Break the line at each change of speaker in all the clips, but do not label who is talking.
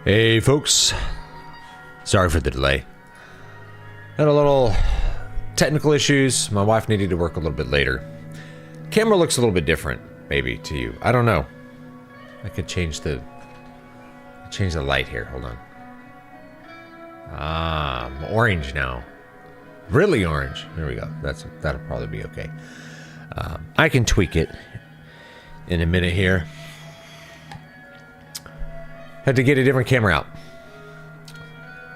Hey folks, sorry for the delay. Had a little technical issues. My wife needed to work a little bit later. Camera looks a little bit different, maybe, to you. I don't know. I could change the light here. Hold on. Ah, I'm orange now. Really orange. There we go. That'll probably be okay. I can tweak it in a minute here. Had to get a different camera out.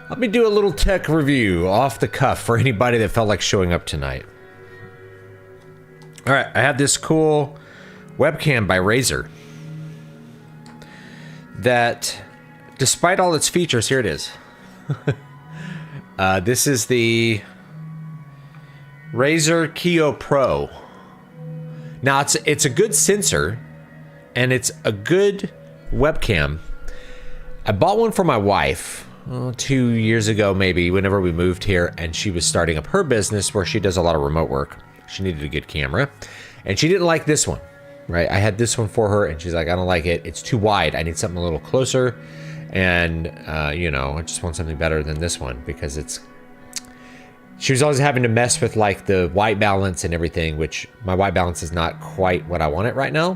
Let me do a little tech review off the cuff for anybody that felt like showing up tonight. All right, I have this cool webcam by Razer that, despite all its features, here it is. This is the Razer Kiyo Pro. Now, it's a good sensor, and it's a good webcam. I bought one for my wife 2 years ago, maybe, whenever we moved here, and she was starting up her business where she does a lot of remote work. She needed a good camera, and she didn't like this one, right? I had this one for her, and she's like, I don't like it. It's too wide. I need something a little closer, and, you know, I just want something better than this one because it's... She was always having to mess with, like, the white balance and everything, which my white balance is not quite what I want it right now,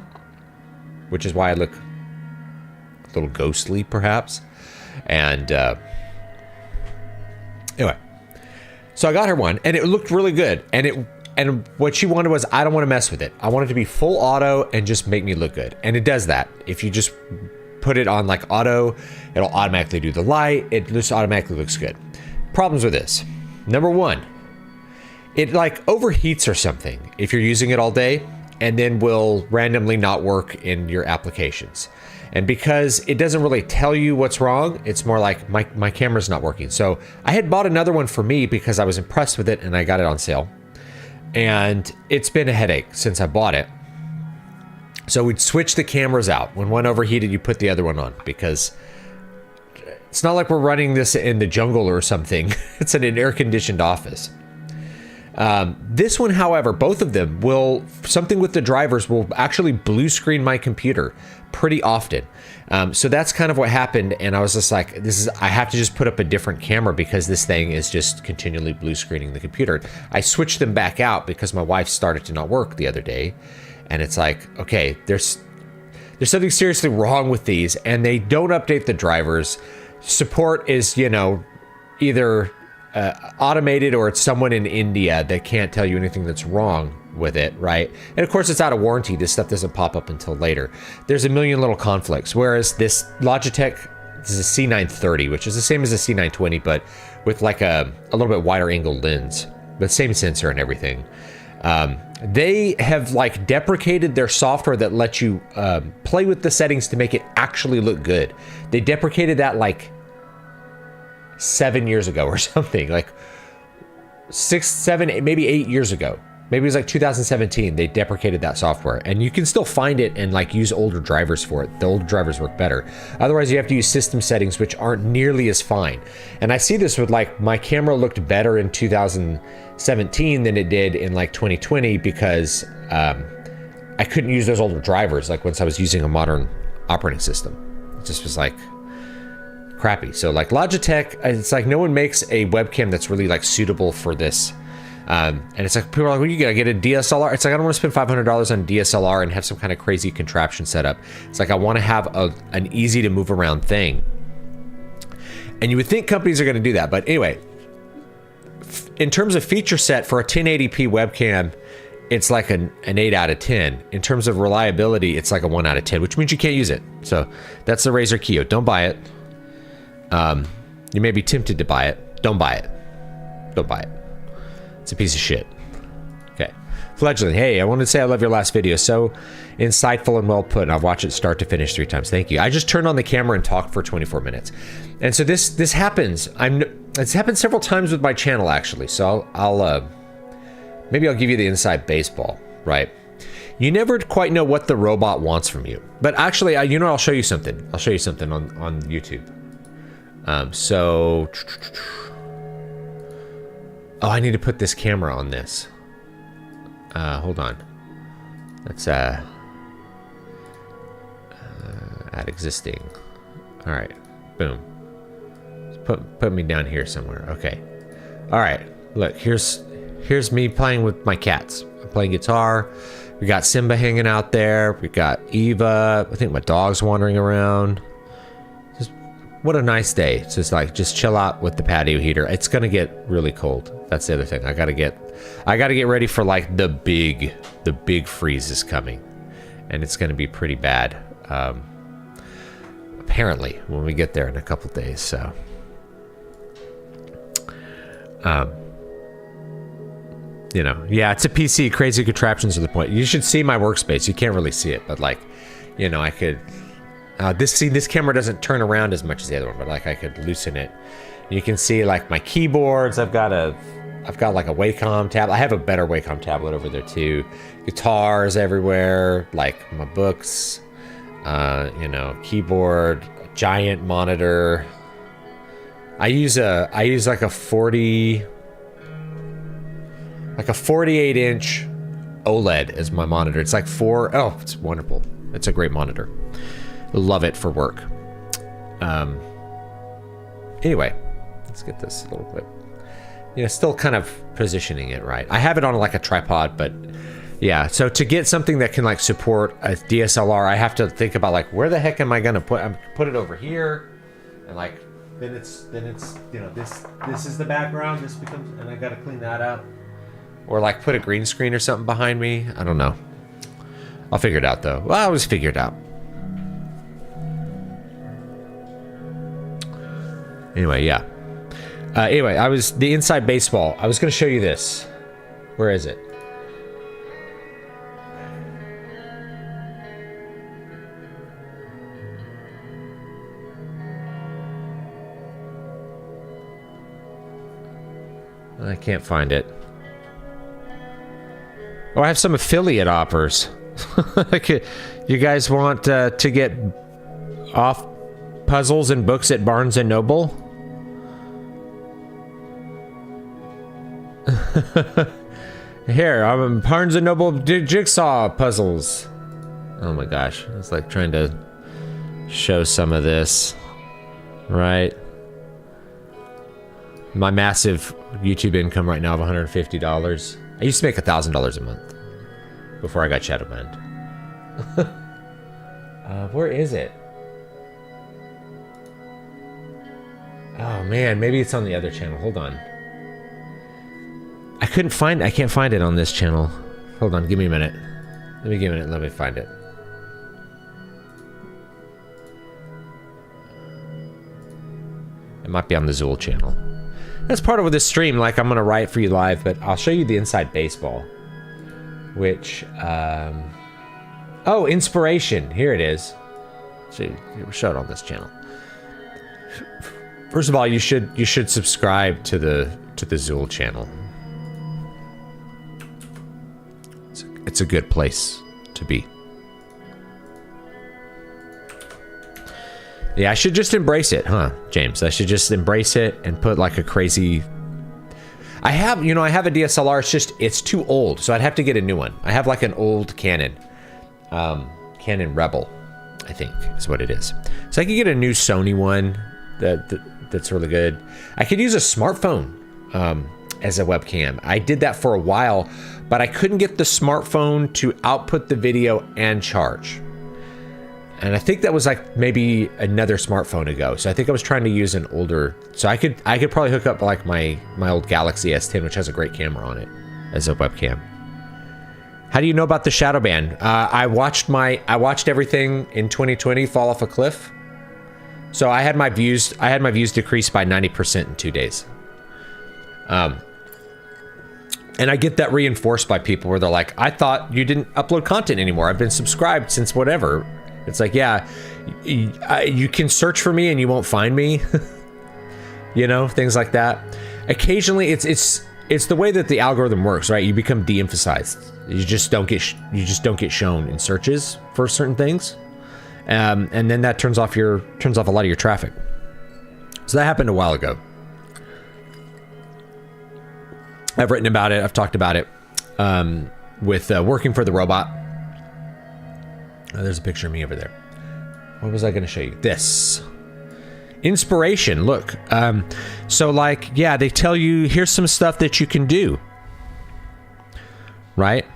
which is why I look a little ghostly, perhaps. And anyway, so I got her one, and it looked really good. And what she wanted was, I don't want to mess with it. I want it to be full auto and just make me look good. And it does that. If you just put it on like auto, it'll automatically do the light. It just automatically looks good. Problems with this: number one, it like overheats or something if you're using it all day, and then will randomly not work in your applications. And because it doesn't really tell you what's wrong, it's more like my camera's not working. So I had bought another one for me because I was impressed with it and I got it on sale. And it's been a headache since I bought it. So we'd switch the cameras out. When one overheated, you put the other one on, because it's not like we're running this in the jungle or something. It's in an air-conditioned office. This one, however, both of them will, something with the drivers will actually blue screen my computer pretty often. So that's kind of what happened. And I was just like, I have to just put up a different camera because this thing is just continually blue screening the computer. I switched them back out because my wife started to not work the other day. And it's like, okay, there's something seriously wrong with these, and they don't update the drivers. Support is, you know, either automated, or it's someone in India that can't tell you anything that's wrong with it, right? And of course, it's out of warranty. This stuff doesn't pop up until later. There's a million little conflicts. Whereas this Logitech, this is a C930, which is the same as a C920, but with like a little bit wider angle lens, but same sensor and everything. They have like deprecated their software that lets you play with the settings to make it actually look good. They deprecated that like 7 years ago or something, like 6, 7, maybe 8 years ago. Maybe it was like 2017. They deprecated that software, and you can still find it and like use older drivers for it. The older drivers work better. Otherwise, you have to use system settings, which aren't nearly as fine. And I see this with like my camera looked better in 2017 than it did in like 2020 because I couldn't use those older drivers. Like once I was using a modern operating system, it just was like crappy. So like Logitech, it's like no one makes a webcam that's really like suitable for this. And it's like people are like, well, you gotta get a DSLR. It's like, I don't want to spend $500 on DSLR and have some kind of crazy contraption set up. It's like, I want to have an easy to move around thing. And you would think companies are going to do that. But anyway, in terms of feature set for a 1080p webcam, it's like an 8 out of 10. In terms of reliability, it's like a 1 out of 10, which means you can't use it. So that's the Razer Kiyo. Don't buy it. You may be tempted to buy it. Don't buy it. Don't buy it. It's a piece of shit. Okay. Fledgling, hey, I wanted to say I love your last video. So insightful and well put, and I've watched it start to finish 3 times. Thank you. I just turned on the camera and talked for 24 minutes. And so this happens. It's happened several times with my channel, actually. So I'll maybe I'll give you the inside baseball, right? You never quite know what the robot wants from you. But actually, you know, I'll show you something. I'll show you something on YouTube. Oh, I need to put this camera on this. Hold on. Let's add existing. All right. Boom. Put me down here somewhere. Okay. All right. Look, here's me playing with my cats. I'm playing guitar. We got Simba hanging out there. We got Eva. I think my dog's wandering around. Just what a nice day. It's just like just chill out with the patio heater. It's gonna get really cold. That's the other thing. I gotta get ready for like the big freeze is coming, and it's gonna be pretty bad. Apparently, when we get there in a couple days. So, you know, yeah, it's a PC. Crazy contraptions are the point. You should see my workspace. You can't really see it, but like, you know, I could. This camera doesn't turn around as much as the other one, but like I could loosen it. You can see like my keyboards. I've got like a Wacom tablet. I have a better Wacom tablet over there too. Guitars everywhere, like my books. You know, keyboard, giant monitor. I use like a 48-inch OLED as my monitor. It's like oh, it's wonderful. It's a great monitor. Love it for work. Anyway, let's get this a little bit. You know, still kind of positioning it right. I have it on like a tripod, but yeah. So to get something that can like support a DSLR, I have to think about like where the heck am I gonna put it over here, and like then it's you know this is the background. This becomes, and I gotta clean that up. Or like put a green screen or something behind me. I don't know. I'll figure it out though. Well, I'll always figure it out. Anyway, yeah. Anyway, the inside baseball. I was going to show you this. Where is it? I can't find it. Oh, I have some affiliate offers. You guys want to get off puzzles and books at Barnes and Noble? Here, I'm Barnes and Noble jigsaw puzzles. Oh my gosh, it's like trying to show some of this, right? My massive YouTube income right now of $150. I used to make $1,000 a month before I got shadow banned. Where is it? Oh man, maybe it's on the other channel. Hold on. I can't find it on this channel. Hold on, give me a minute. Let me find it. It might be on the Zool channel. That's part of this stream, like I'm gonna write for you live, but I'll show you the inside baseball. Which, oh, inspiration. Here it is. See, show it on this channel. First of all, you should subscribe to the Zool channel. It's a good place to be. Yeah, I should just embrace it, huh, James? I should just embrace it and put like a crazy... I have a DSLR, it's too old, so I'd have to get a new one. I have like an old Canon. Canon Rebel, I think is what it is. So I could get a new Sony one that's really good. I could use a smartphone as a webcam. I did that for a while, but I couldn't get the smartphone to output the video and charge. And I think that was like maybe another smartphone ago. So I think I was trying to use an older, so I could probably hook up like my old Galaxy S10, which has a great camera on it, as a webcam. How do you know about the shadow ban? I watched everything in 2020 fall off a cliff. So I had my views decreased by 90% in 2 days. And I get that reinforced by people where they're like, I thought you didn't upload content anymore. I've been subscribed since whatever. It's like, yeah, you can search for me and you won't find me. You know, things like that. Occasionally, it's the way that the algorithm works, right? You become de-emphasized. You just don't get shown in searches for certain things, and then that turns off a lot of your traffic. So that happened a while ago. I've written about it. I've talked about it with working for the robot. Oh, there's a picture of me over there. What was I going to show you? This. Inspiration. Look, so like, yeah, they tell you, here's some stuff that you can do, right?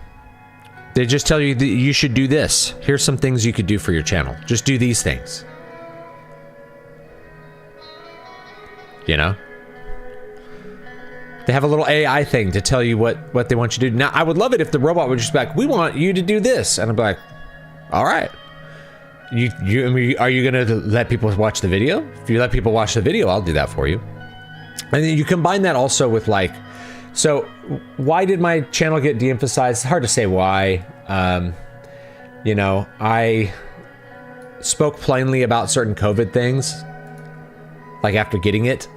They just tell you that you should do this. Here's some things you could do for your channel. Just do these things. You know? They have a little AI thing to tell you what they want you to do. Now, I would love it if the robot would just be like, we want you to do this. And I'd be like, all right. I mean, are you going to let people watch the video? If you let people watch the video, I'll do that for you. And then you combine that also with like, so why did my channel get de-emphasized? It's hard to say why. You know, I spoke plainly about certain COVID things, like after getting it.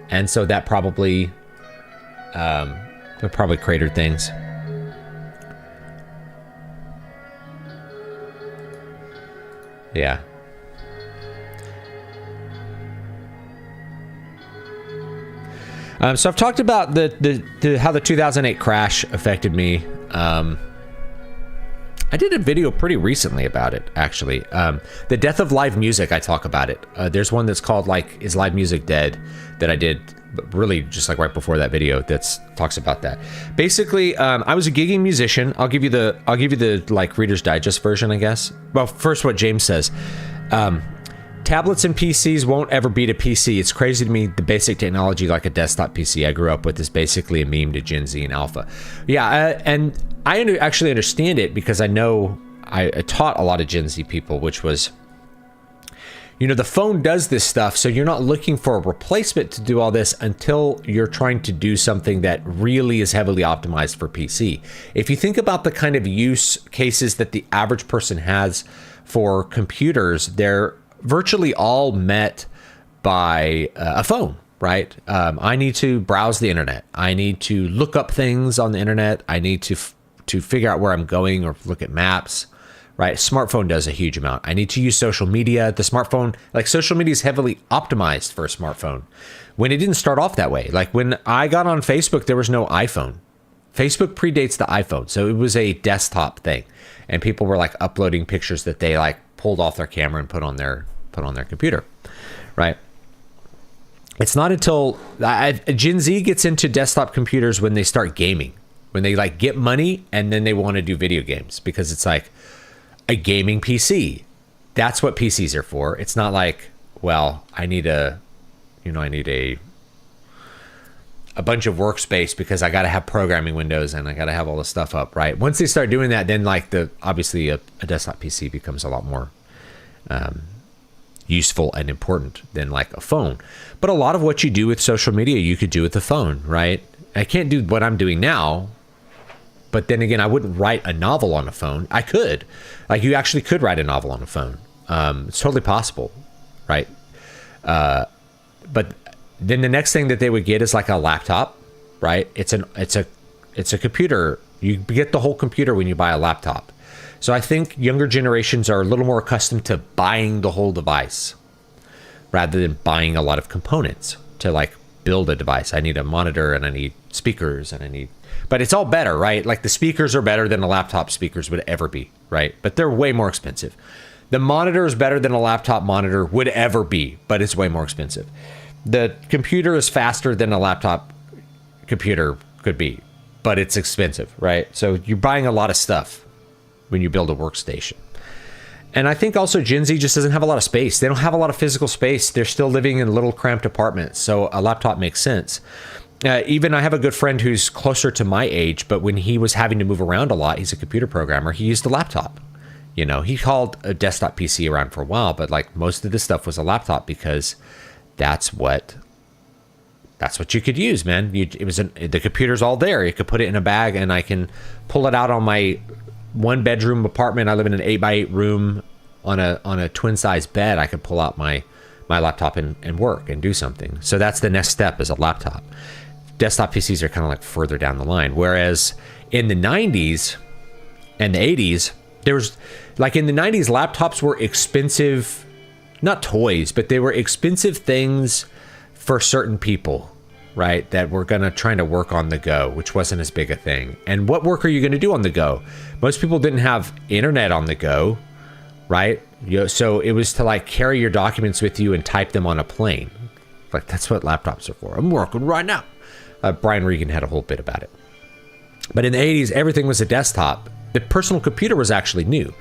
And so that probably cratered things. Yeah. So I've talked about how the 2008 crash affected me. I did a video pretty recently about it, actually. The death of live music, I talk about it. There's one that's called like, Is Live Music Dead? That I did really just like right before that video that talks about that. Basically, I was a gigging musician. I'll give you the like Reader's Digest version, I guess. Well, first what James says. Tablets and PCs won't ever beat a PC. It's crazy to me, the basic technology like a desktop PC I grew up with is basically a meme to Gen Z and Alpha. Yeah, and I actually understand it because I know I taught a lot of Gen Z people, which was, you know, the phone does this stuff, so you're not looking for a replacement to do all this until you're trying to do something that really is heavily optimized for PC. If you think about the kind of use cases that the average person has for computers, they're virtually all met by a phone, right? I need to browse the internet. I need to look up things on the internet. I need to figure out where I'm going or look at maps, right? Smartphone does a huge amount. I need to use social media. The smartphone, like social media is heavily optimized for a smartphone when it didn't start off that way. Like when I got on Facebook, there was no iPhone. Facebook predates the iPhone. So it was a desktop thing. And people were like uploading pictures that they like pulled off their camera and put on their computer, right? It's not until Gen Z gets into desktop computers when they start gaming, when they like get money and then they want to do video games because it's like a gaming PC. That's what PCs are for. It's not like, well, I need a bunch of workspace because I got to have programming windows and I got to have all this stuff up, right? Once they start doing that, then like obviously a desktop PC becomes a lot more useful and important than like a phone. But a lot of what you do with social media, you could do with the phone, right? I can't do what I'm doing now, but then again, I wouldn't write a novel on a phone. I could, like you actually could write a novel on a phone. It's totally possible, right? But then the next thing that they would get is like a laptop, right? It's a computer. You get the whole computer when you buy a laptop. So I think younger generations are a little more accustomed to buying the whole device rather than buying a lot of components to like build a device. I need a monitor and I need speakers but it's all better, right? Like the speakers are better than a laptop speakers would ever be, right? But they're way more expensive. The monitor is better than a laptop monitor would ever be, but it's way more expensive. The computer is faster than a laptop computer could be, but it's expensive, right? So you're buying a lot of stuff when you build a workstation. And I think also Gen Z just doesn't have a lot of space. They don't have a lot of physical space. They're still living in little cramped apartments. So a laptop makes sense. Even I have a good friend who's closer to my age, but when he was having to move around a lot, he's a computer programmer, he used a laptop. You know, he called a desktop PC around for a while, but like most of this stuff was a laptop because that's what you could use, man. The computer's all there. You could put it in a bag and I can pull it out on my 1-bedroom apartment. I live in an 8x8 room on a twin size bed. I could pull out my laptop and work and do something. So that's the next step, is a laptop. Desktop PCs are kind of like further down the line. Whereas in the 90s and the 80s, there was like in the 90s, laptops were expensive, not toys, but they were expensive things for certain people, right? That were trying to work on the go, which wasn't as big a thing. And what work are you going to do on the go? Most people didn't have internet on the go, right? So it was to like carry your documents with you and type them on a plane. Like that's what laptops are for. I'm working right now. Brian Regan had a whole bit about it. But in the 80s, everything was a desktop. The personal computer was actually new,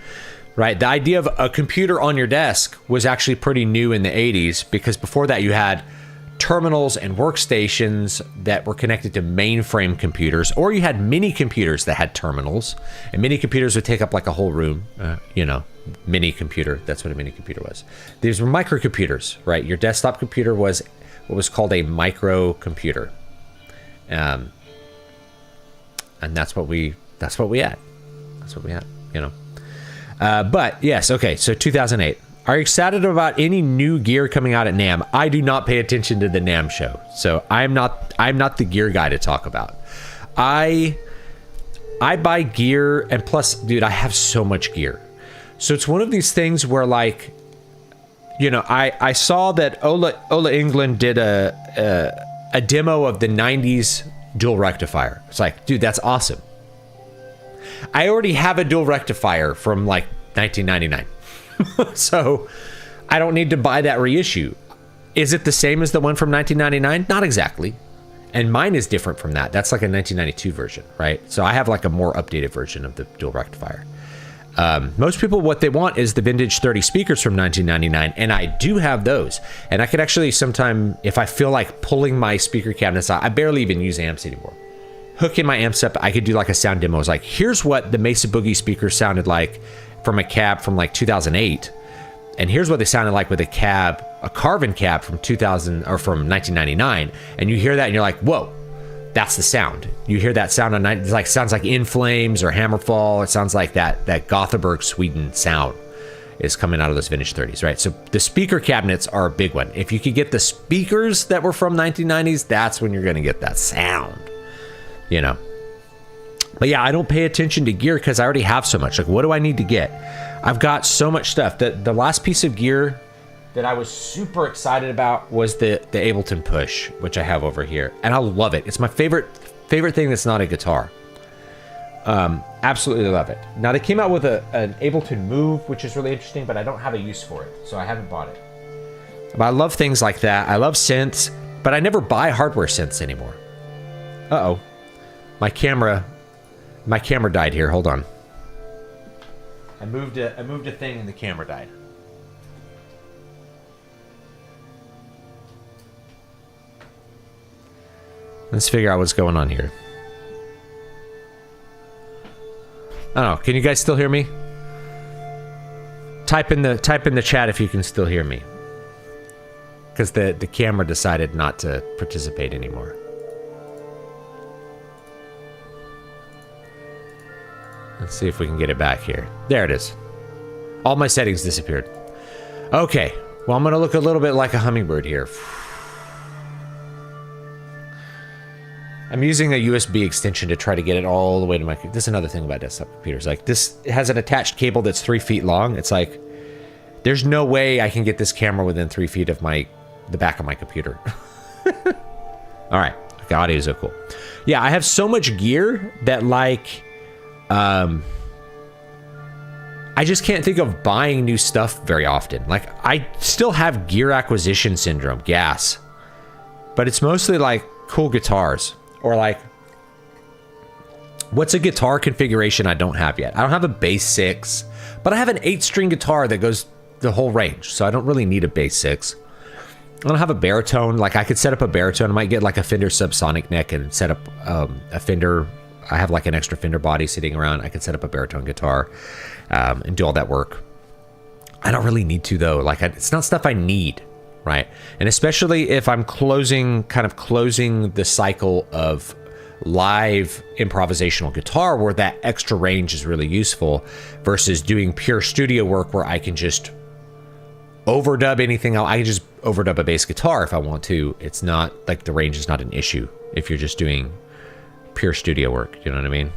right? The idea of a computer on your desk was actually pretty new in the 80s, because before that you had terminals and workstations that were connected to mainframe computers, or you had mini computers that had terminals, and mini computers would take up like a whole room, mini computer. That's what a mini computer was. These were microcomputers, right? Your desktop computer was what was called a microcomputer. And that's what we had. That's what we had, But yes, okay, so 2008. Are you excited about any new gear coming out at NAMM? I do not pay attention to the NAMM show, so I'm not the gear guy to talk about. I buy gear, and plus, dude, I have so much gear. So it's one of these things where, like, I saw that Ola England did a demo of the 90s dual rectifier. It's like, dude, that's awesome. I already have a dual rectifier from like 1999. So I don't need to buy that reissue. Is it the same as the one from 1999? Not exactly. And mine is different from that. That's like a 1992 version, right? So I have like a more updated version of the dual rectifier. Most people, what they want is the vintage 30 speakers from 1999, and I do have those. And I could actually sometime, if I feel like pulling my speaker cabinets out, I barely even use amps anymore. Hook in my amps up, I could do like a sound demo. It's like, here's what the Mesa Boogie speakers sounded like from a cab from like 2008, and here's what they sounded like with a Carvin cab from 2000 or from 1999. And you hear that, and you're like, whoa. That's the sound. You hear that sound on night. It's like sounds like In Flames or Hammerfall. It sounds like that Gothenburg, Sweden sound is coming out of those vintage 30s, right? So the speaker cabinets are a big one. If you could get the speakers that were from 1990s, that's when you're going to get that sound, But yeah, I don't pay attention to gear because I already have so much. Like, what do I need to get? I've got so much stuff. The last piece of gear that I was super excited about was the Ableton Push, which I have over here, and I love it. It's my favorite thing that's not a guitar. Absolutely love it. Now they came out with an Ableton Move, which is really interesting, but I don't have a use for it, so I haven't bought it. But I love things like that. I love synths, but I never buy hardware synths anymore. Uh-oh. My camera died here. Hold on. I moved a thing and the camera died. Let's figure out what's going on here. I don't know. Can you guys still hear me? Type in the chat if you can still hear me. Because the camera decided not to participate anymore. Let's see if we can get it back here. There it is. All my settings disappeared. Okay. Well, I'm going to look a little bit like a hummingbird here. I'm using a USB extension to try to get it all the way to my... This is another thing about desktop computers. Like, this has an attached cable that's 3 feet long. It's like, there's no way I can get this camera within 3 feet of the back of my computer. All right. Okay, audio is so cool. Yeah, I have so much gear that, like... I just can't think of buying new stuff very often. Like, I still have gear acquisition syndrome, gas. But it's mostly, like, cool guitars. Or like, what's a guitar configuration I don't have yet? I don't have a bass 6, but I have an 8-string guitar that goes the whole range, so I don't really need a bass 6. I don't have a baritone. Like, I could set up a baritone. I might get like a Fender subsonic neck and set up a Fender. I have like an extra Fender body sitting around. I could set up a baritone guitar and do all that work. I don't really need to, though. Like, it's not stuff I need. Right. And especially if I'm closing the cycle of live improvisational guitar where that extra range is really useful versus doing pure studio work where I can just overdub anything else. I can just overdub a bass guitar if I want to. It's not like the range is not an issue if you're just doing pure studio work. You know what I mean?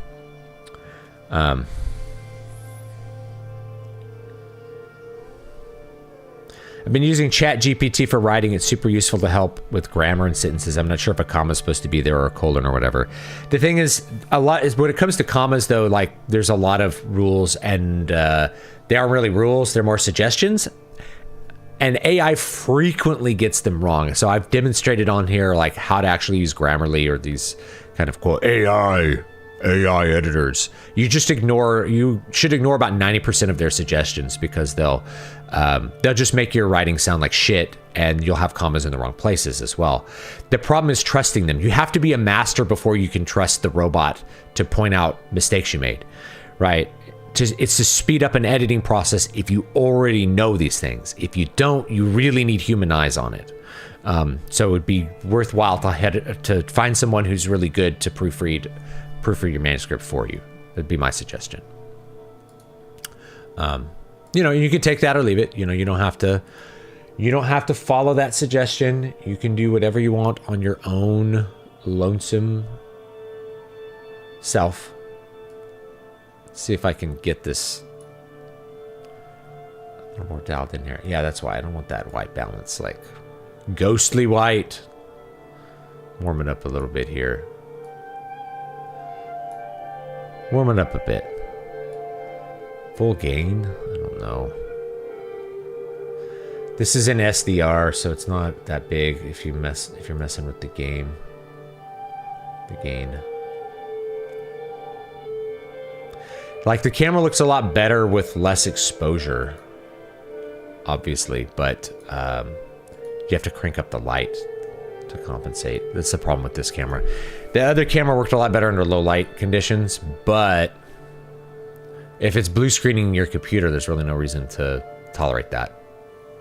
I've been using Chat GPT for writing. It's super useful to help with grammar and sentences. I'm not sure if a comma is supposed to be there or a colon or whatever. The thing is, a lot is when it comes to commas, though, like there's a lot of rules, and they aren't really rules. They're more suggestions. And AI frequently gets them wrong. So I've demonstrated on here like how to actually use Grammarly or these kind of quote AI editors. You should ignore about 90% of their suggestions, because they'll just make your writing sound like shit, and you'll have commas in the wrong places as well. The problem is trusting them. You have to be a master before you can trust the robot to point out mistakes you made, right? It's to speed up an editing process if you already know these things. If you don't, you really need human eyes on it. So it would be worthwhile to find someone who's really good to proofread your manuscript for you. That'd be my suggestion. You can take that or leave it. You don't have to follow that suggestion. You can do whatever you want on your own lonesome self. Let's see if I can get this a little more dialed in here. Yeah, that's why I don't want that white balance, like ghostly white. Warm it up a little bit here. Warm it up a bit. Full gain? I don't know. This is an SDR, so it's not that big if you're messing with the gain. Like the camera looks a lot better with less exposure, obviously, but you have to crank up the light to compensate. That's the problem with this camera. The other camera worked a lot better under low light conditions, but if it's blue screening your computer, there's really no reason to tolerate that.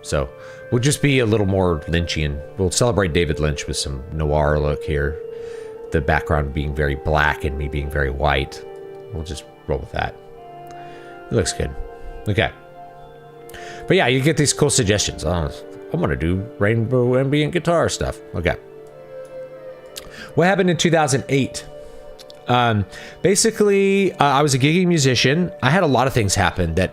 So we'll just be a little more Lynchian. We'll celebrate David Lynch with some noir look here. The background being very black and me being very white. We'll just roll with that. It looks good. Okay. But yeah, you get these cool suggestions. Oh, I want to do rainbow ambient guitar stuff. Okay. What happened in 2008? Basically, I was a gigging musician. I had a lot of things happen But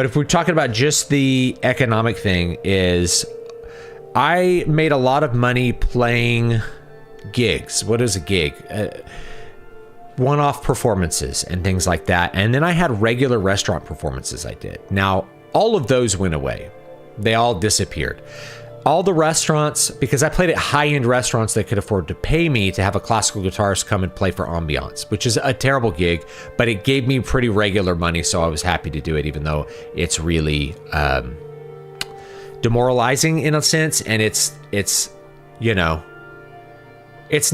if we're talking about just the economic thing, is I made a lot of money playing gigs. What is a gig? One-off performances and things like that. And then I had regular restaurant performances I did. Now, all of those went away. They all disappeared. All the restaurants, because I played at high-end restaurants that could afford to pay me to have a classical guitarist come and play for ambiance, which is a terrible gig, but it gave me pretty regular money, so I was happy to do it, even though it's really demoralizing in a sense, and it's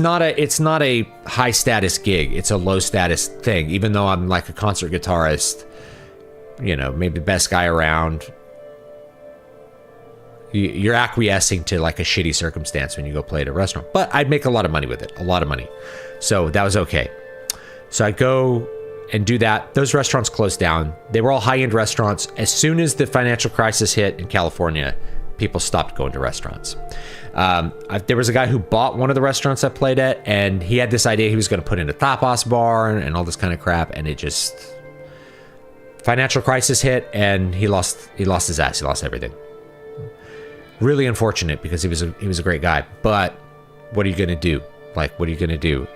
not a high status gig. It's a low status thing, even though I'm like a concert guitarist, maybe the best guy around. You're acquiescing to like a shitty circumstance when you go play at a restaurant, but I'd make a lot of money with it, a lot of money. So that was okay. So I go and do that. Those restaurants closed down. They were all high-end restaurants. As soon as the financial crisis hit in California, people stopped going to restaurants. There was a guy who bought one of the restaurants I played at, and he had this idea he was going to put in a tapas bar and all this kind of crap, and it just financial crisis hit, and he lost his ass. He lost everything. Really unfortunate, because he was a great guy. But what are you going to do? Like, what are you going to do?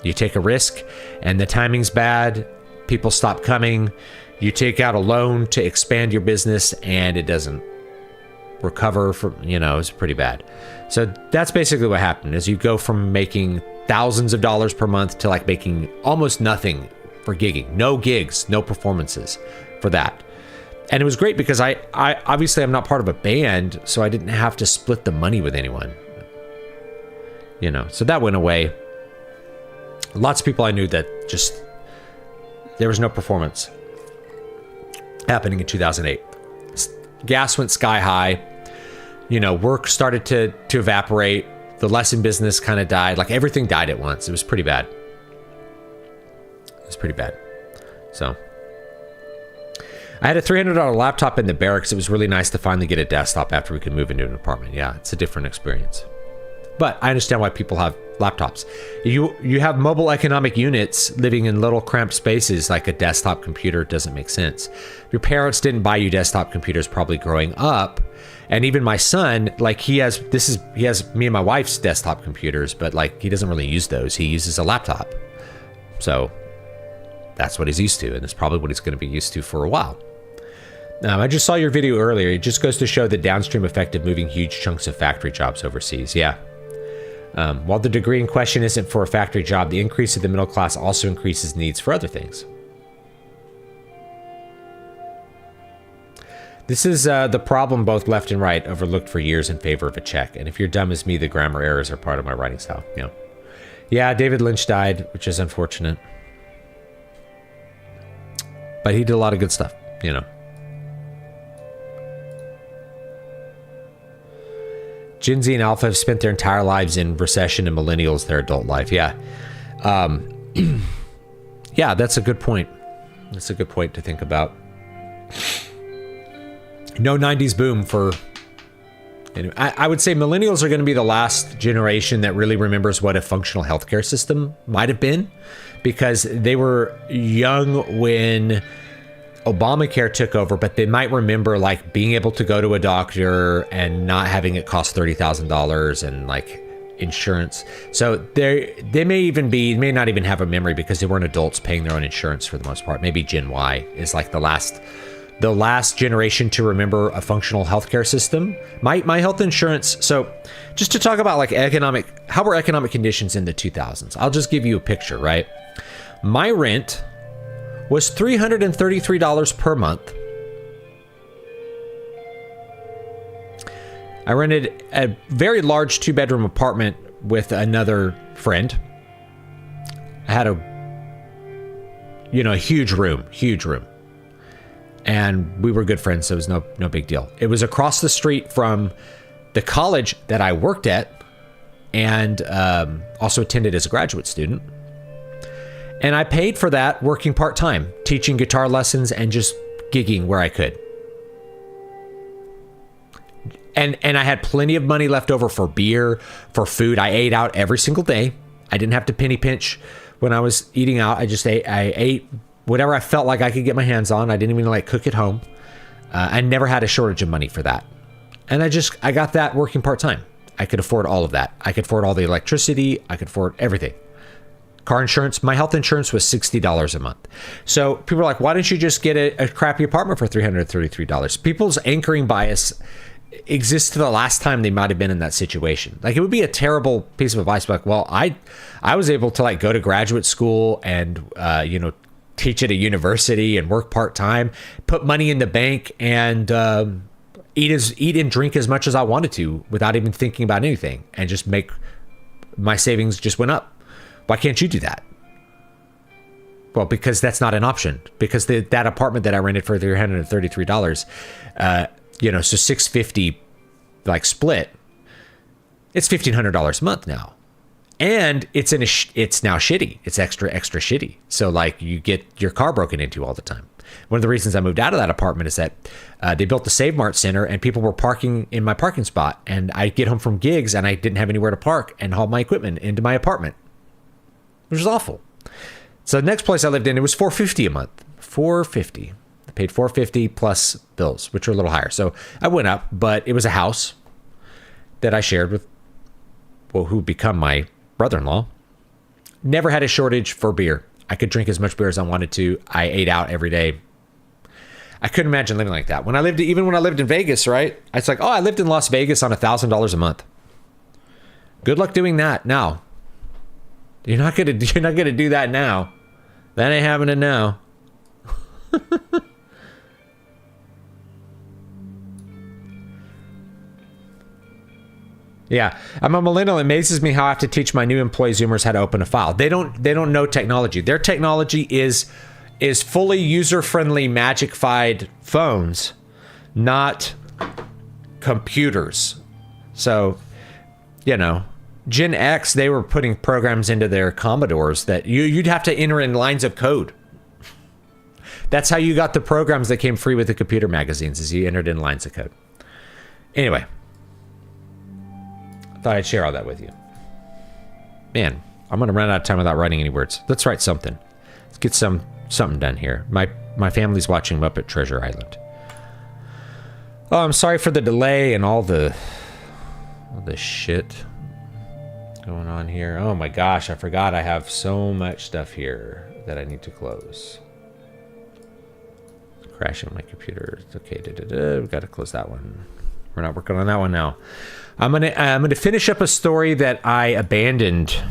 You take a risk, and the timing's bad. People stop coming. You take out a loan to expand your business, and it doesn't recover from, it's pretty bad. So that's basically what happened, is you go from making thousands of dollars per month to like making almost nothing for gigging. No gigs, no performances for that. And it was great because I obviously I'm not part of a band, so I didn't have to split the money with anyone. So that went away. Lots of people I knew that just, there was no performance happening in 2008. Gas went sky high. Work started to evaporate. The lesson business kind of died. Like everything died at once. It was pretty bad. So I had a $300 laptop in the barracks. It was really nice to finally get a desktop after we could move into an apartment. Yeah, it's a different experience. But I understand why people have laptops. You have mobile economic units living in little cramped spaces. Like a desktop computer doesn't make sense. Your parents didn't buy you desktop computers probably growing up. And even my son, like he has me and my wife's desktop computers, but like he doesn't really use those. He uses a laptop. So that's what he's used to, and it's probably what he's going to be used to for a while. I just saw your video earlier. It just goes to show the downstream effect of moving huge chunks of factory jobs overseas. Yeah. While the degree in question isn't for a factory job, the increase of the middle class also increases needs for other things. This is the problem both left and right overlooked for years in favor of a check. And if you're dumb as me, the grammar errors are part of my writing style. Yeah, David Lynch died, which is unfortunate. But he did a lot of good stuff, Gen Z and Alpha have spent their entire lives in recession, and millennials their adult life. Yeah. Yeah, that's a good point. That's a good point to think about. No 90s boom for... Anyway, I would say millennials are going to be the last generation that really remembers what a functional healthcare system might have been, because they were young when Obamacare took over, but they might remember like being able to go to a doctor and not having it cost $30,000 and like insurance. So they may not even have a memory because they weren't adults paying their own insurance for the most part. Maybe Gen Y is like the last generation to remember a functional healthcare system. My health insurance. So just to talk about like how were economic conditions in the 2000s? I'll just give you a picture, right? My rent was $333 per month. I rented a very large 2-bedroom apartment with another friend. I had a huge room. And we were good friends, so it was no big deal. It was across the street from the college that I worked at and also attended as a graduate student. And I paid for that working part-time, teaching guitar lessons and just gigging where I could. And I had plenty of money left over for beer, for food. I ate out every single day. I didn't have to penny pinch when I was eating out. I ate whatever I felt like I could get my hands on. I didn't even like cook at home. I never had a shortage of money for that. And I got that working part-time. I could afford all of that. I could afford all the electricity. I could afford everything. Car insurance, my health insurance was $60 a month. So people are like, why didn't you just get a crappy apartment for $333? People's anchoring bias exists to the last time they might have been in that situation. Like it would be a terrible piece of advice. Like, well, I was able to like go to graduate school and, teach at a university and work part-time, put money in the bank and eat and drink as much as I wanted to without even thinking about anything, and just make my savings just went up. Why can't you do that? Well, because that's not an option. Because that apartment that I rented for $333, so $650 like split, it's $1,500 a month now. And it's now shitty. It's extra shitty. So like you get your car broken into all the time. One of the reasons I moved out of that apartment is that they built the Save Mart Center and people were parking in my parking spot, and I'd get home from gigs and I didn't have anywhere to park and haul my equipment into my apartment, which was awful. So the next place I lived in, it was $450 a month. $450. I paid $450 plus bills, which were a little higher. So I went up, but it was a house that I shared with, who'd become my brother-in-law. Never had a shortage for beer. I could drink as much beer as I wanted to. I ate out every day. I couldn't imagine living like that. When I lived in Vegas, right? It's like, I lived in Las Vegas on $1,000 a month. Good luck doing that now. You're not gonna do that now. That ain't happening now. Yeah, I'm a millennial. It amazes me how I have to teach my new employee Zoomers how to open a file. They don't know technology. Their technology is fully user-friendly, magic-fied phones, not computers. So, Gen X, they were putting programs into their Commodores that you'd have to enter in lines of code. That's how you got the programs that came free with the computer magazines, is you entered in lines of code. Anyway. Thought I'd share all that with you. Man, I'm gonna run out of time without writing any words. Let's write something. Let's get something done here. My family's watching Muppet Treasure Island. Oh, I'm sorry for the delay and all the shit going on here. Oh my gosh, I forgot I have so much stuff here that I need to close. Crashing my computer. Okay, we got to close that one. We're not working on that one now. I'm gonna finish up a story that I abandoned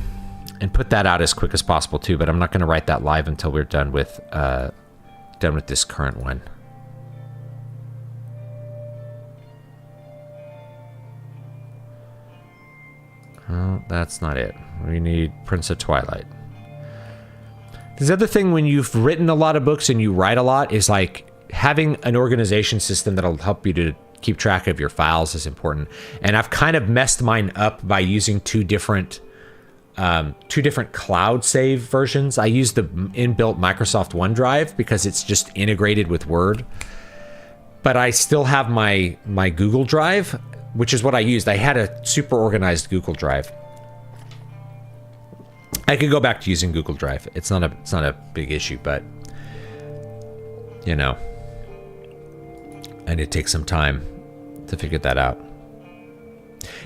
and put that out as quick as possible too. But I'm not gonna write that live until we're done with this current one. Oh, that's not it. We need Prince of Twilight. The other thing when you've written a lot of books and you write a lot is like having an organization system that'll help you to keep track of your files is important. And I've kind of messed mine up by using two different cloud save versions. I use the inbuilt Microsoft OneDrive because it's just integrated with Word. But I still have my Google Drive, which is what I used. I had a super organized Google Drive. I could go back to using Google Drive. It's not a big issue, but you know, I need to take some time to figure that out.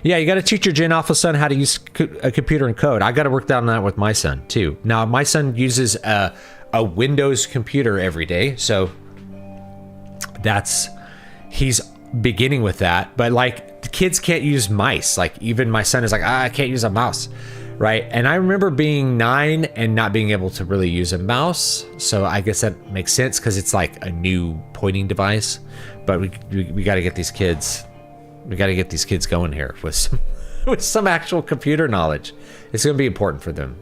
Yeah, you got to teach your Gen Alpha son how to use a computer and code. I got to work on that with my son too. Now, my son uses a Windows computer every day, so he's beginning with that. But like, the kids can't use mice. Like, even my son is like, I can't use a mouse. Right, and I remember being 9 and not being able to really use a mouse, so I guess that makes sense because it's like a new pointing device. But we got to get these kids, going here with some actual computer knowledge. It's going to be important for them.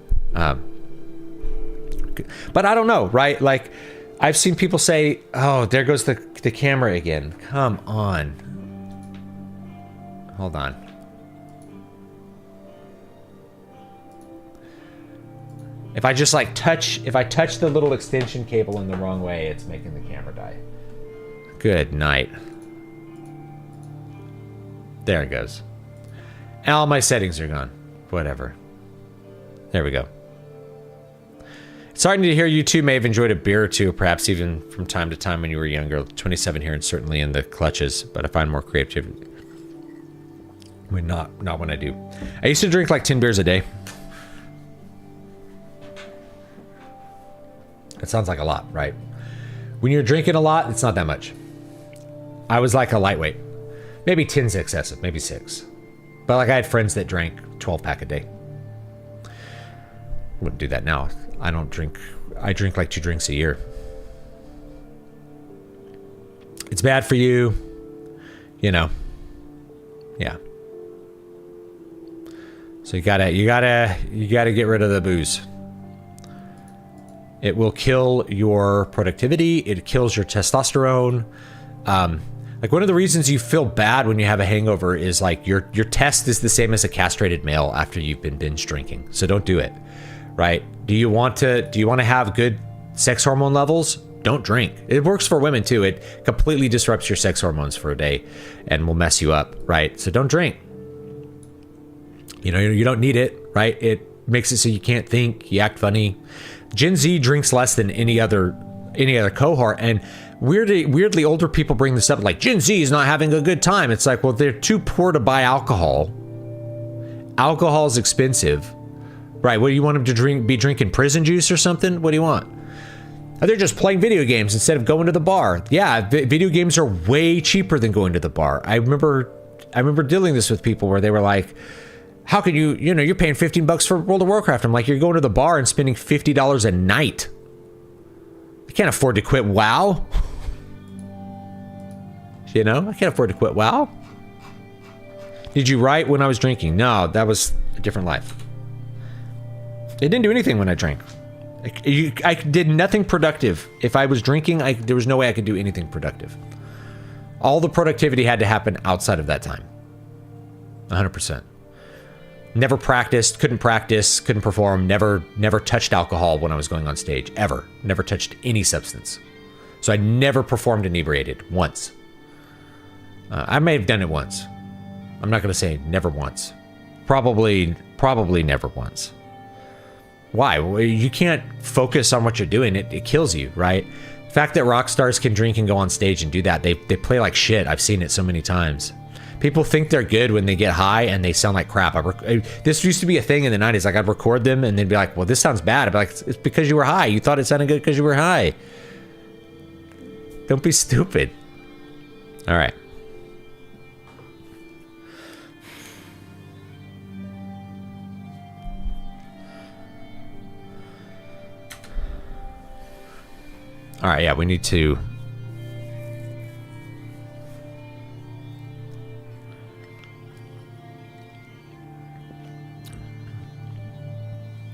But I don't know, right? Like, I've seen people say, "Oh, there goes the camera again." Come on, hold on. If I just like touch the little extension cable in the wrong way, it's making the camera die. Good night. There it goes. All my settings are gone. Whatever. There we go. It's starting to hear you two may have enjoyed a beer or two, perhaps even from time to time when you were younger. 27 here and certainly in the clutches, but I find more creativity when not when I do. I used to drink like 10 beers a day. It sounds like a lot, right? When you're drinking a lot, it's not that much. I was like a lightweight. Maybe 10's excessive, maybe 6. But like, I had friends that drank 12-pack a day. Wouldn't do that now. I don't drink. I drink like 2 drinks a year. It's bad for you, you know. Yeah. So you gotta get rid of the booze. It will kill your productivity. It kills your testosterone. Like, one of the reasons you feel bad when you have a hangover is like your test is the same as a castrated male after you've been binge drinking. So don't do it, right? Do you want to have good sex hormone levels? Don't drink. It works for women too. It completely disrupts your sex hormones for a day and will mess you up, right? So don't drink. You know, you don't need it, right? It makes it so you can't think, you act funny. Gen Z drinks less than any other cohort, and weirdly older people bring this up like Gen Z is not having a good time. It's like, well, they're too poor to buy alcohol. Alcohol is expensive, right? What do you want them to be drinking prison juice or something? What do you want? They're just playing video games instead of going to the bar. Yeah, video games are way cheaper than going to the bar. I remember dealing this with people where they were like, how can you're paying $15 for World of Warcraft. I'm like, you're going to the bar and spending $50 a night. I can't afford to quit WoW. You know, I can't afford to quit WoW. Did you write when I was drinking? No, that was a different life. It didn't do anything when I drank. I did nothing productive. If I was drinking, there was no way I could do anything productive. All the productivity had to happen outside of that time. 100%. Never practiced, couldn't perform, never touched alcohol when I was going on stage, ever. Never touched any substance. So I never performed inebriated, once. I may have done it once. I'm not going to say never once. Probably never once. Why? Well, you can't focus on what you're doing. It kills you, right? The fact that rock stars can drink and go on stage and do that, they play like shit. I've seen it so many times. People think they're good when they get high and they sound like crap. This used to be a thing in the 90s. Like, I'd record them and they'd be like, well, this sounds bad. I'd be like, it's because you were high. You thought it sounded good because you were high. Don't be stupid. All right. All right, yeah, we need to...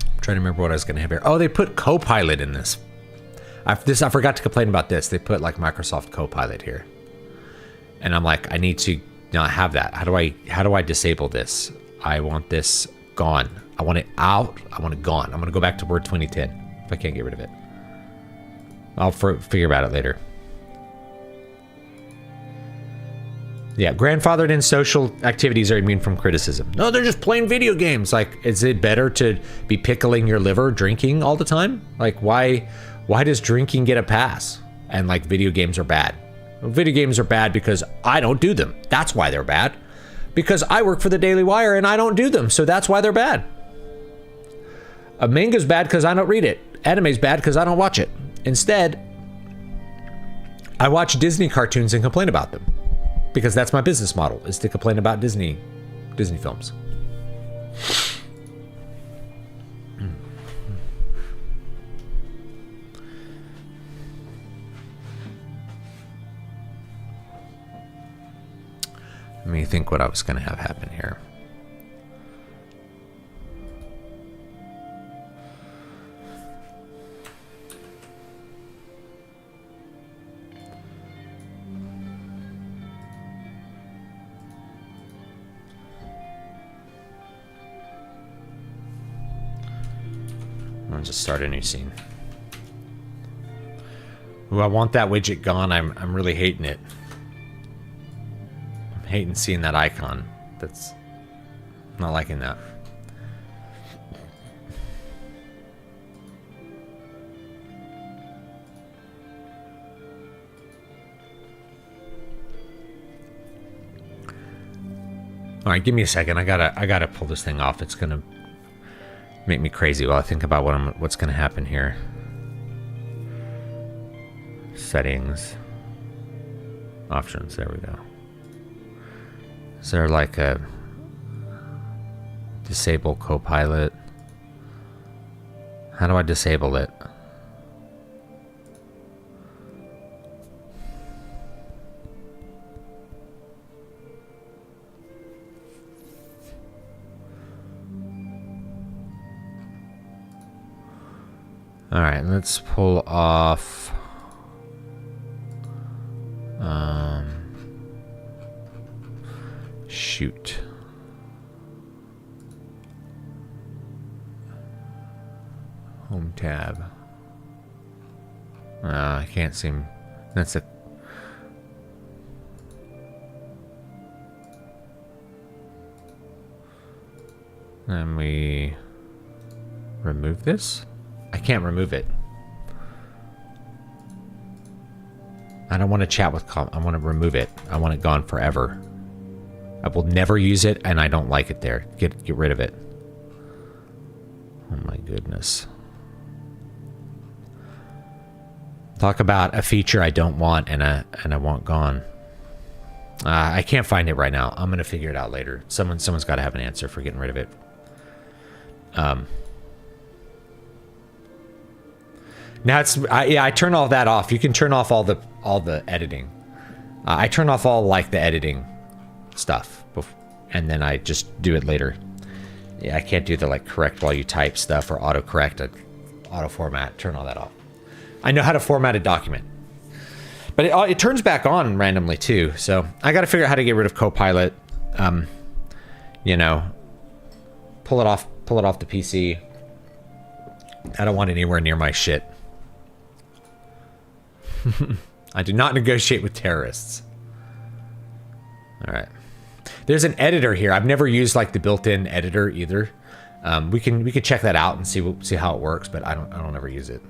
I'm trying to remember what I was going to have here. Oh, they put Copilot in this. I forgot to complain about this. They put like Microsoft Copilot here. And I'm like, I need to not have that. How do I disable this? I want this gone. I want it out. I want it gone. I'm going to go back to Word 2010 if I can't get rid of it. I'll figure about it later. Yeah, grandfathered in social activities are immune from criticism. No, they're just playing video games. Like, is it better to be pickling your liver drinking all the time? Like, why does drinking get a pass? And like, video games are bad. Well, video games are bad because I don't do them. That's why they're bad. Because I work for the Daily Wire and I don't do them, so that's why they're bad. A manga's bad because I don't read it. Anime's bad because I don't watch it. Instead, I watch Disney cartoons and complain about them. Because that's my business model, is to complain about Disney films. Let me think what I was going to have happen here. I'll just start a new scene. Ooh, I want that widget gone. I'm really hating it. I'm hating seeing that icon. I'm not liking that. All right, give me a second. I gotta pull this thing off. It's gonna make me crazy while I think about what's going to happen here. Settings. Options. There we go. Is there like a disable Copilot? How do I disable it? All right, let's pull off. Shoot. Home tab. I can't seem. That's a. And we remove this. I can't remove it. I don't want to chat with I want to remove it. I want it gone forever. I will never use it, and I don't like it there. Get rid of it. Oh my goodness. Talk about a feature I don't want and I want gone. I can't find it right now. I'm gonna figure it out later. Someone's got to have an answer for getting rid of it. Now I turn all that off. You can turn off all the editing. I turn off all like the editing stuff, and then I just do it later. Yeah, I can't do the like correct while you type stuff or autocorrect, auto format. Turn all that off. I know how to format a document, but it turns back on randomly too. So I got to figure out how to get rid of Copilot. You know, pull it off the PC. I don't want it anywhere near my shit. I do not negotiate with terrorists. All right. There's an editor here. I've never used like the built-in editor either. We could check that out and see how it works, but I don't ever use it.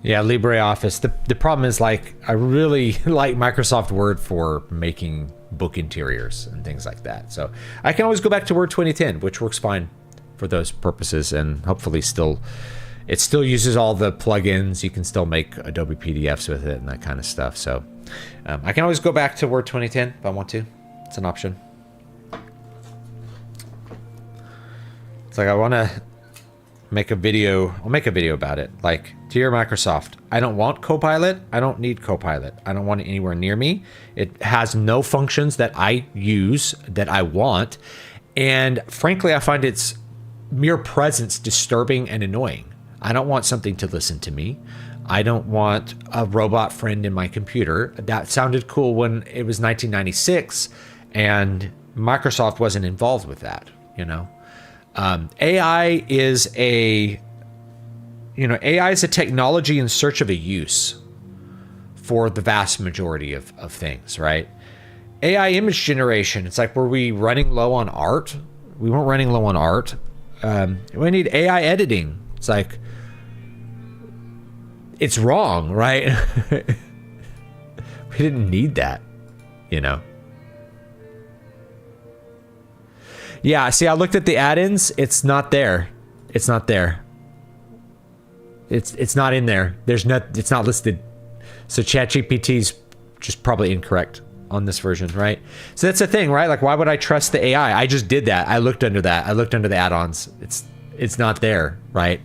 Yeah, LibreOffice. The problem is, like, I really like Microsoft Word for making book interiors and things like that. So I can always go back to Word 2010, which works fine for those purposes, and hopefully it still uses all the plugins. You can still make Adobe PDFs with it and that kind of stuff. So I can always go back to Word 2010 if I want to. It's an option. It's like I want to make a video. I'll make a video about it. Like, dear Microsoft, I don't want Copilot. I don't need Copilot. I don't want it anywhere near me. It has no functions that I use that I want. And frankly, I find its mere presence disturbing and annoying. I don't want something to listen to me. I don't want a robot friend in my computer. That sounded cool when it was 1996 and Microsoft wasn't involved with that, you know? AI is a technology in search of a use for the vast majority of things, right? AI image generation. It's like, were we running low on art? We weren't running low on art. We need AI editing. It's like, it's wrong, right? We didn't need that, you know? Yeah, see, I looked at the add-ins. It's not there. It's not there. It's not in there. It's not listed. So ChatGPT's just probably incorrect on this version, right? So that's the thing, right? Like, why would I trust the AI? I just did that. I looked under that. I looked under the add-ons. It's not there, right?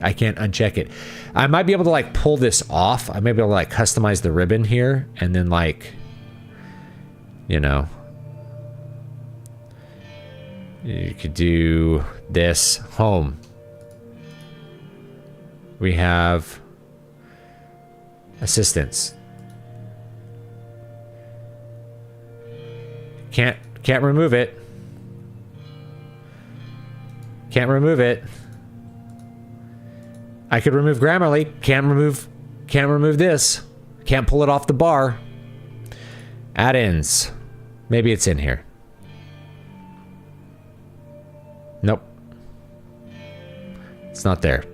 I can't uncheck it. I might be able to, like, pull this off. I may be able to, like, customize the ribbon here and then, like, you know, you could do this. Home. We have assistants. Can't remove it. Can't remove it. I could remove Grammarly. Can't remove this. Can't pull it off the bar. Add-ins. Maybe it's in here. Nope. It's not there.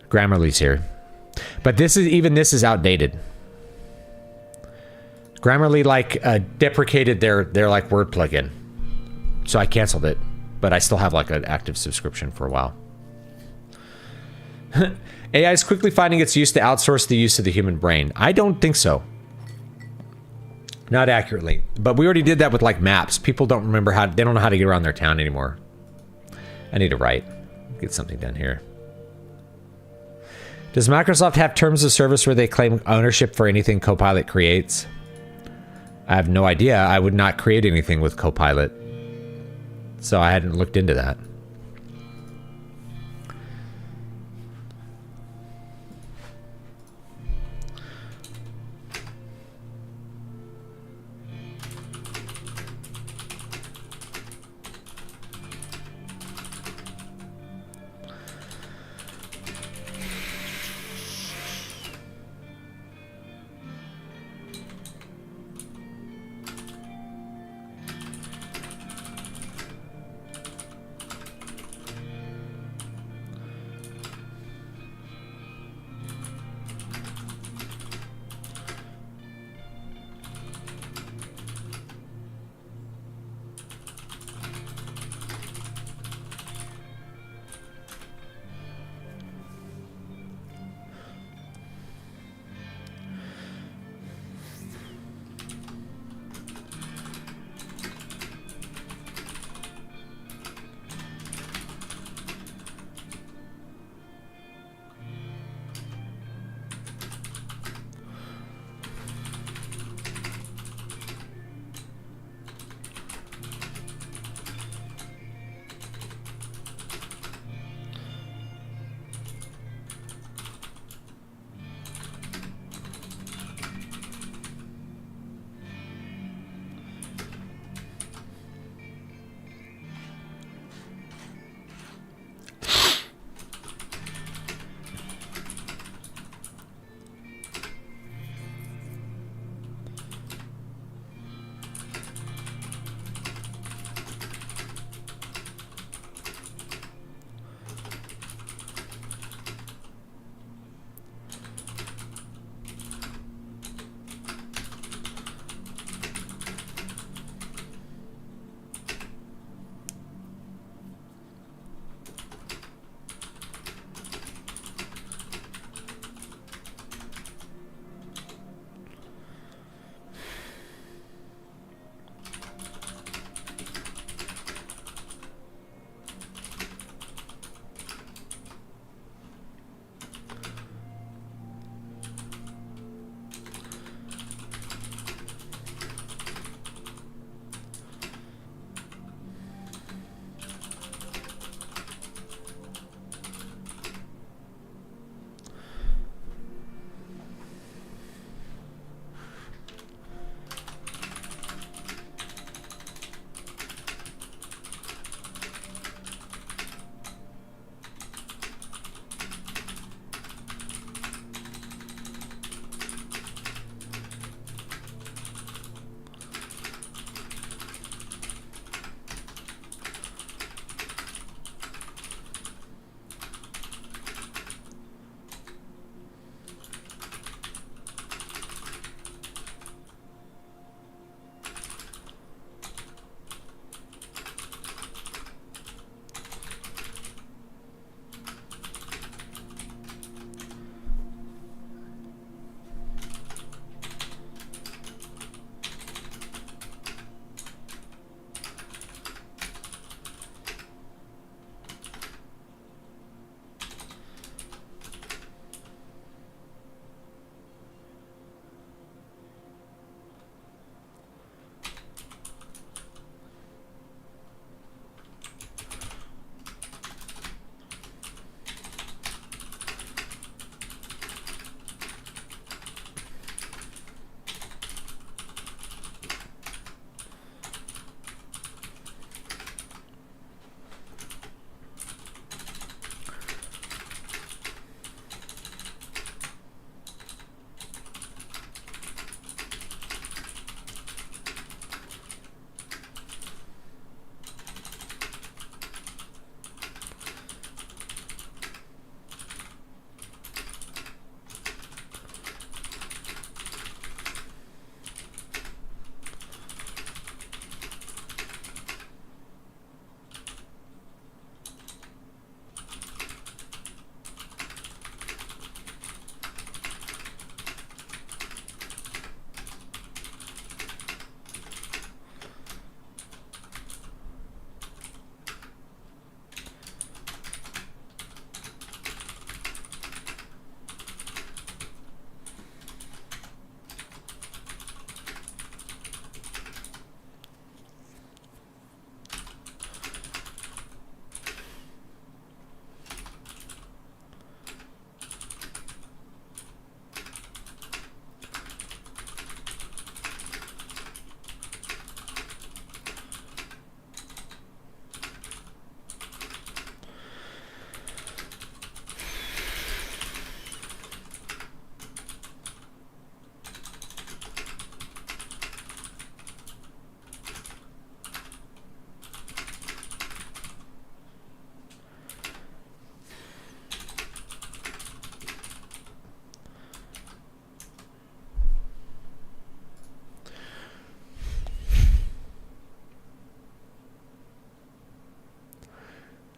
Grammarly's here. But this is outdated. Grammarly, like, deprecated their like word plugin. So I canceled it, but I still have, like, an active subscription for a while. AI is quickly finding its use to outsource the use of the human brain. I don't think so. Not accurately. But we already did that with like maps. People don't remember how, they don't know how to get around their town anymore. I need to write. Get something done here. Does Microsoft have terms of service where they claim ownership for anything Copilot creates? I have no idea. I would not create anything with Copilot. So I hadn't looked into that.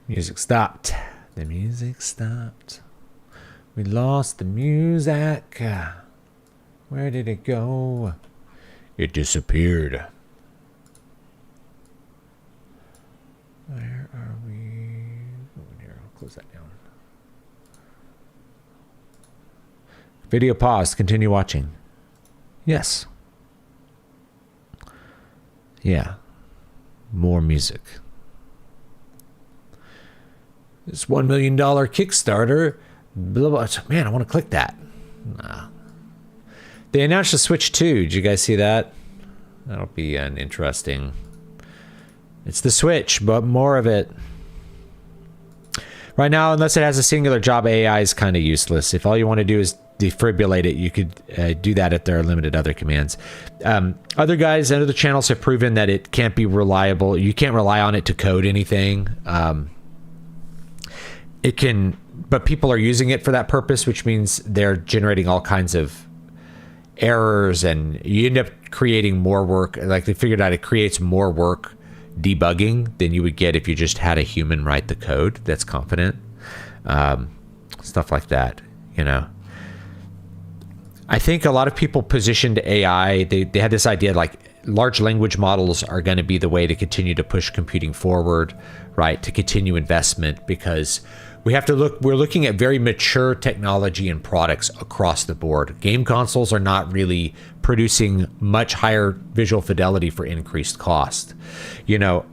Music stopped. The music stopped. We lost the music. Where did it go? It disappeared. Where are we? Oh, here, I'll close that down. Video paused. Continue watching. Yes. Yeah. More music. This $1 million Kickstarter. Blah, blah. Man, I want to click that. Nah. They announced the Switch 2. Did you guys see that? That'll be an interesting... It's the Switch, but more of it. Right now, unless it has a singular job, AI is kind of useless. If all you want to do is defibrillate it, you could do that if there are limited other commands. Other guys and other channels have proven that it can't be reliable. You can't rely on it to code anything. It can, but people are using it for that purpose, which means they're generating all kinds of errors, and you end up creating more work. Like they figured out it creates more work debugging than you would get if you just had a human write the code that's confident. Stuff like that, you know. I think a lot of people positioned AI, they had this idea like large language models are going to be the way to continue to push computing forward, right? To continue investment, because we have to look, we're looking at very mature technology and products across the board. Game consoles are not really producing much higher visual fidelity for increased cost. You know,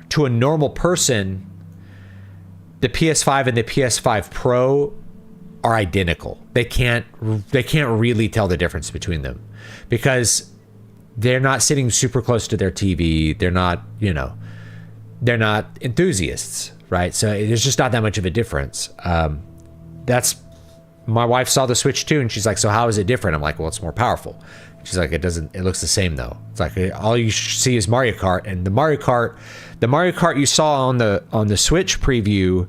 to a normal person, the PS5 and the PS5 Pro are identical. They can't really tell the difference between them because they're not sitting super close to their TV. They're not, you know, they're not enthusiasts, right? So there's just not that much of a difference. That's, my wife saw the Switch 2 and she's like, so how is it different? I'm like, well, it's more powerful. She's like, it looks the same though. It's like all you see is Mario Kart, and the Mario Kart you saw on the Switch preview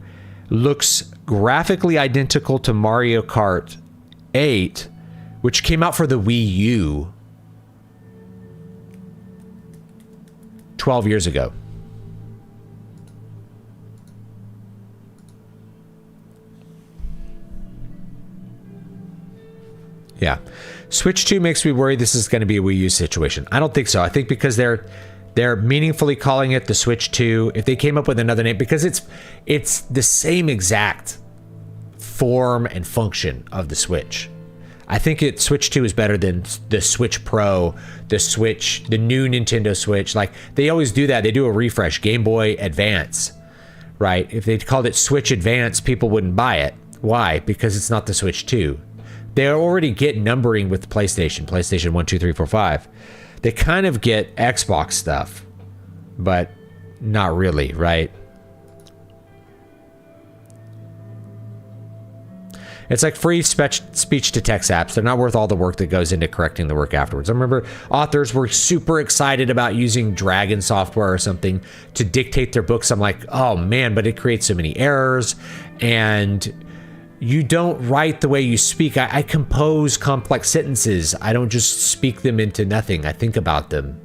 looks graphically identical to Mario Kart 8, which came out for the Wii U 12 years ago. Yeah. Switch 2 makes me worry this is going to be a Wii U situation. I don't think so. I think because they're meaningfully calling it the Switch 2. If they came up with another name, because it's the same exact form and function of the Switch. I think Switch 2 is better than the Switch Pro, the new Nintendo Switch. Like, they always do that. They do a refresh, Game Boy Advance, right? If they called it Switch Advance, people wouldn't buy it. Why? Because it's not the Switch 2. They already get numbering with PlayStation 1, 2, 3, 4, 5. They kind of get Xbox stuff, but not really, right? It's like free speech to text apps. They're not worth all the work that goes into correcting the work afterwards. I remember authors were super excited about using Dragon software or something to dictate their books. I'm like, oh man, but it creates so many errors, and you don't write the way you speak. I compose complex sentences. I don't just speak them into nothing. I think about them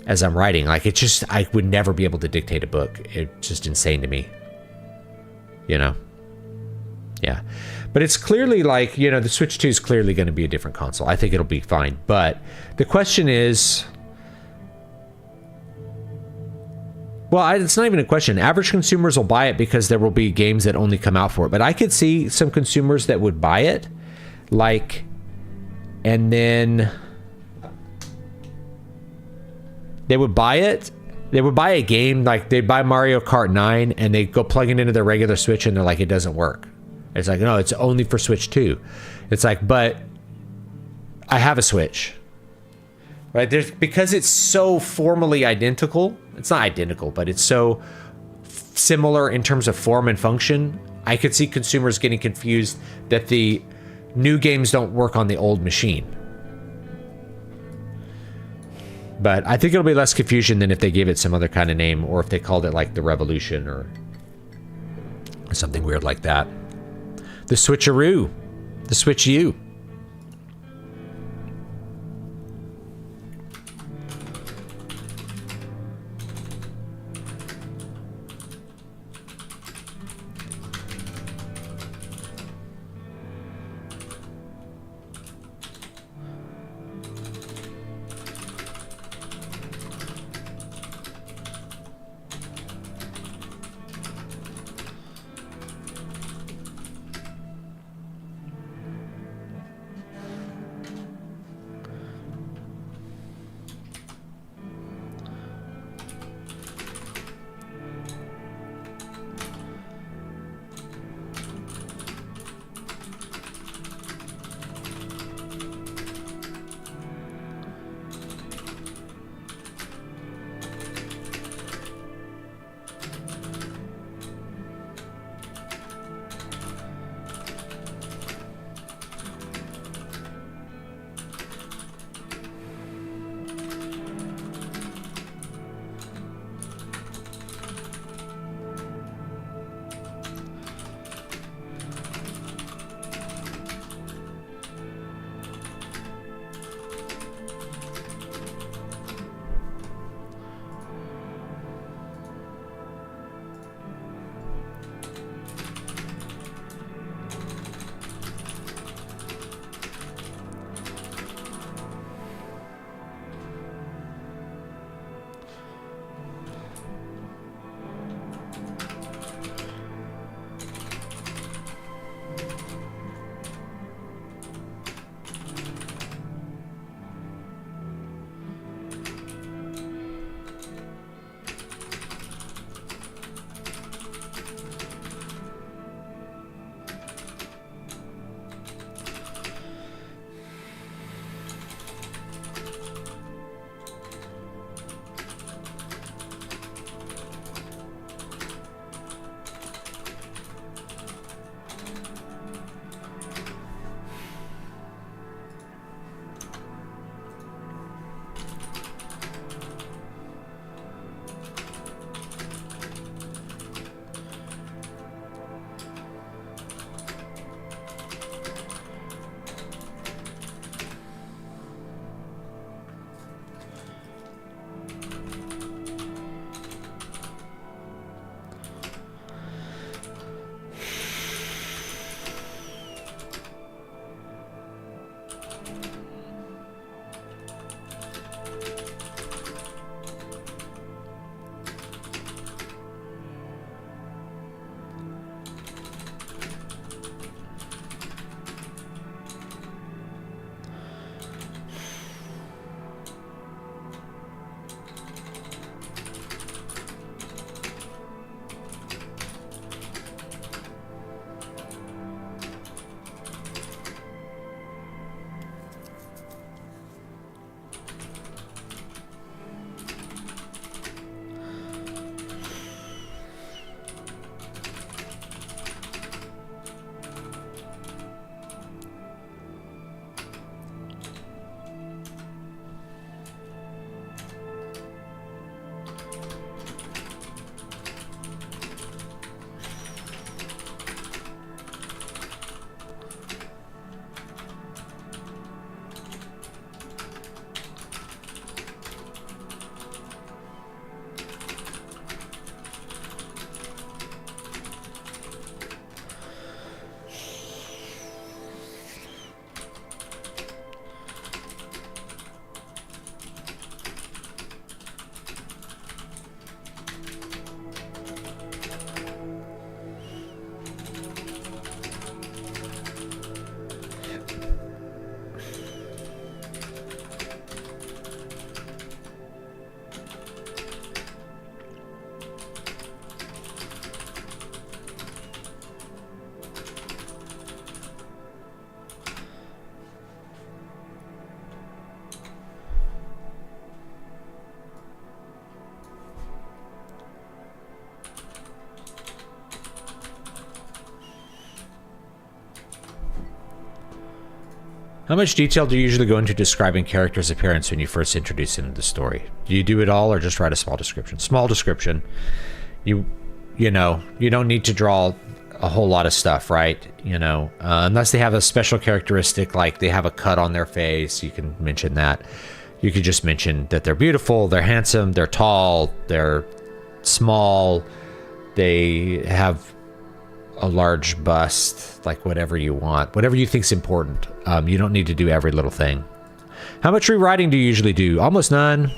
as I'm writing. Like, it's just, I would never be able to dictate a book. It's just insane to me. You know? Yeah. But it's clearly like, you know, the Switch 2 is clearly going to be a different console. I think it'll be fine. But the question is, well, it's not even a question. Average consumers will buy it because there will be games that only come out for it. But I could see some consumers that would buy it, like, and then they would buy it. They would buy a game, like they'd buy Mario Kart 9 and they go plug it into their regular Switch and they're like, it doesn't work. It's like, no, it's only for Switch 2. It's like, but I have a Switch. Right? Because it's so formally identical. It's not identical, but it's so similar in terms of form and function. I could see consumers getting confused that the new games don't work on the old machine. But I think it'll be less confusion than if they gave it some other kind of name, or if they called it like the Revolution or something weird like that. The Switcheroo. The Switch U. How much detail do you usually go into describing characters' appearance when you first introduce them to the story? Do you do it all or just write a small description? Small description. You know, you don't need to draw a whole lot of stuff, right? You know, unless they have a special characteristic, like they have a cut on their face, you can mention that. You could just mention that they're beautiful, they're handsome, they're tall, they're small, they have a large bust, like whatever you want, whatever you think's important. You don't need to do every little thing. How much rewriting do you usually do? Almost none.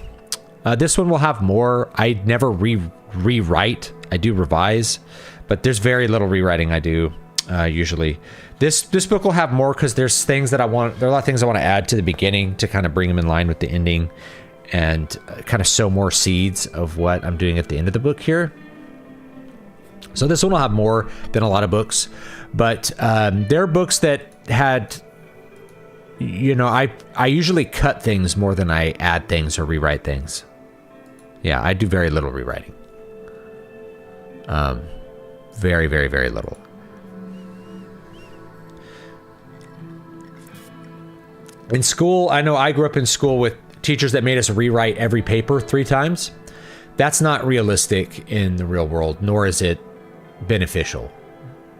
This one will have more. I never rewrite. I do revise, but there's very little rewriting I do usually. This book will have more because there's things that I want. There are a lot of things I want to add to the beginning to kind of bring them in line with the ending, and kind of sow more seeds of what I'm doing at the end of the book here. So this one will have more than a lot of books, but there are books that had, you know, I usually cut things more than I add things or rewrite things. Yeah, I do very little rewriting. Very, very, very little. In school, I know I grew up in school with teachers that made us rewrite every paper 3 times. That's not realistic in the real world, nor is it beneficial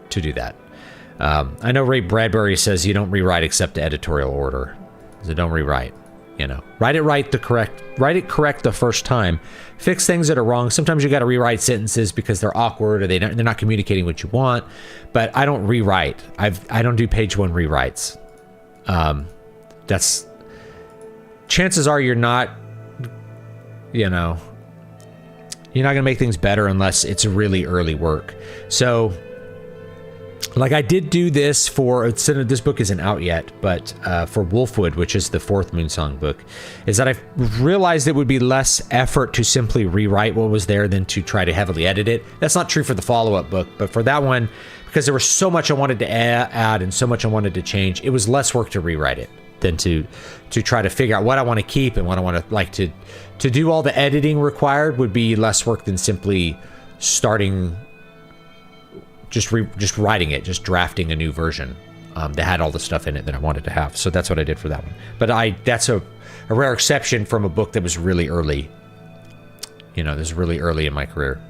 to do that. I know Ray Bradbury says you don't rewrite except the editorial order. So don't rewrite, you know. Write it correct the first time. Fix things that are wrong. Sometimes you got to rewrite sentences because they're awkward or they're not communicating what you want. But I don't rewrite. I don't do page 1 rewrites. That's, chances are you're not, you know, you're not going to make things better unless it's really early work. So, like I did do this for, this book isn't out yet, but for Wolfwood, which is the 4th Moonsong book, is that I realized it would be less effort to simply rewrite what was there than to try to heavily edit it. That's not true for the follow-up book, but for that one, because there was so much I wanted to add and so much I wanted to change, it was less work to rewrite it than to try to figure out what I want to keep and what I want to, like, to do all the editing required would be less work than simply starting, just writing it, just drafting a new version that had all the stuff in it that I wanted to have. So that's what I did for that one. But that's a rare exception from a book that was really early. You know, this is really early in my career.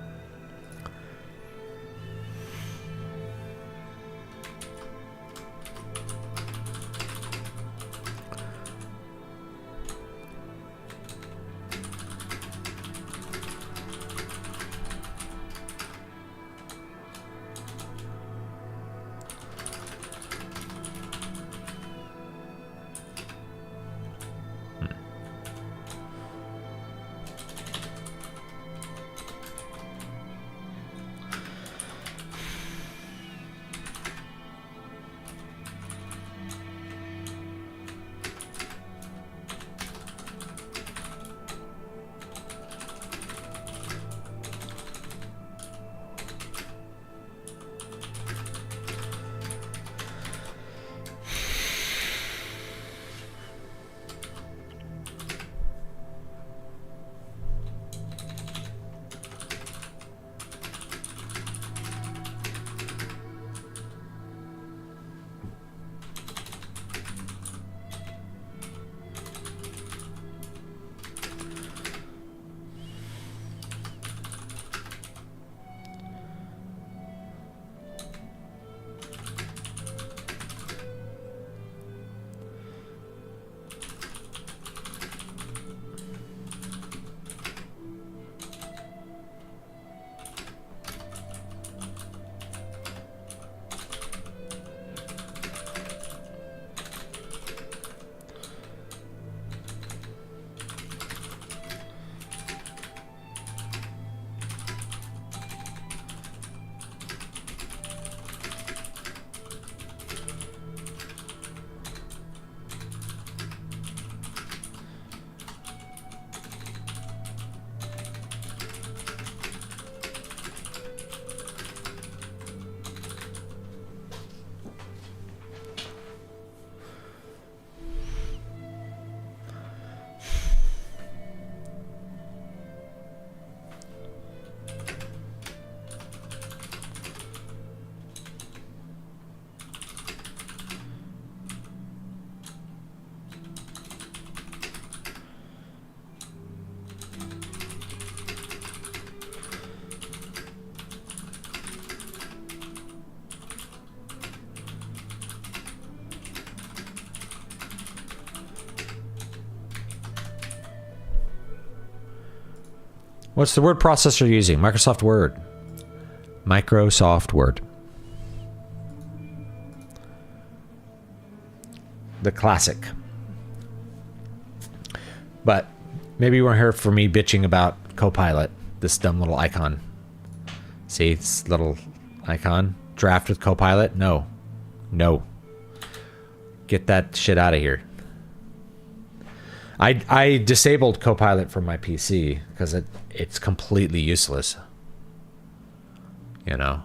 What's the word processor you're using? Microsoft Word. Microsoft Word. The classic. But maybe you weren't here for me bitching about Copilot, this dumb little icon. See this little icon? Draft with Copilot? No. No. Get that shit out of here. I disabled Copilot from my PC because it's completely useless. You know?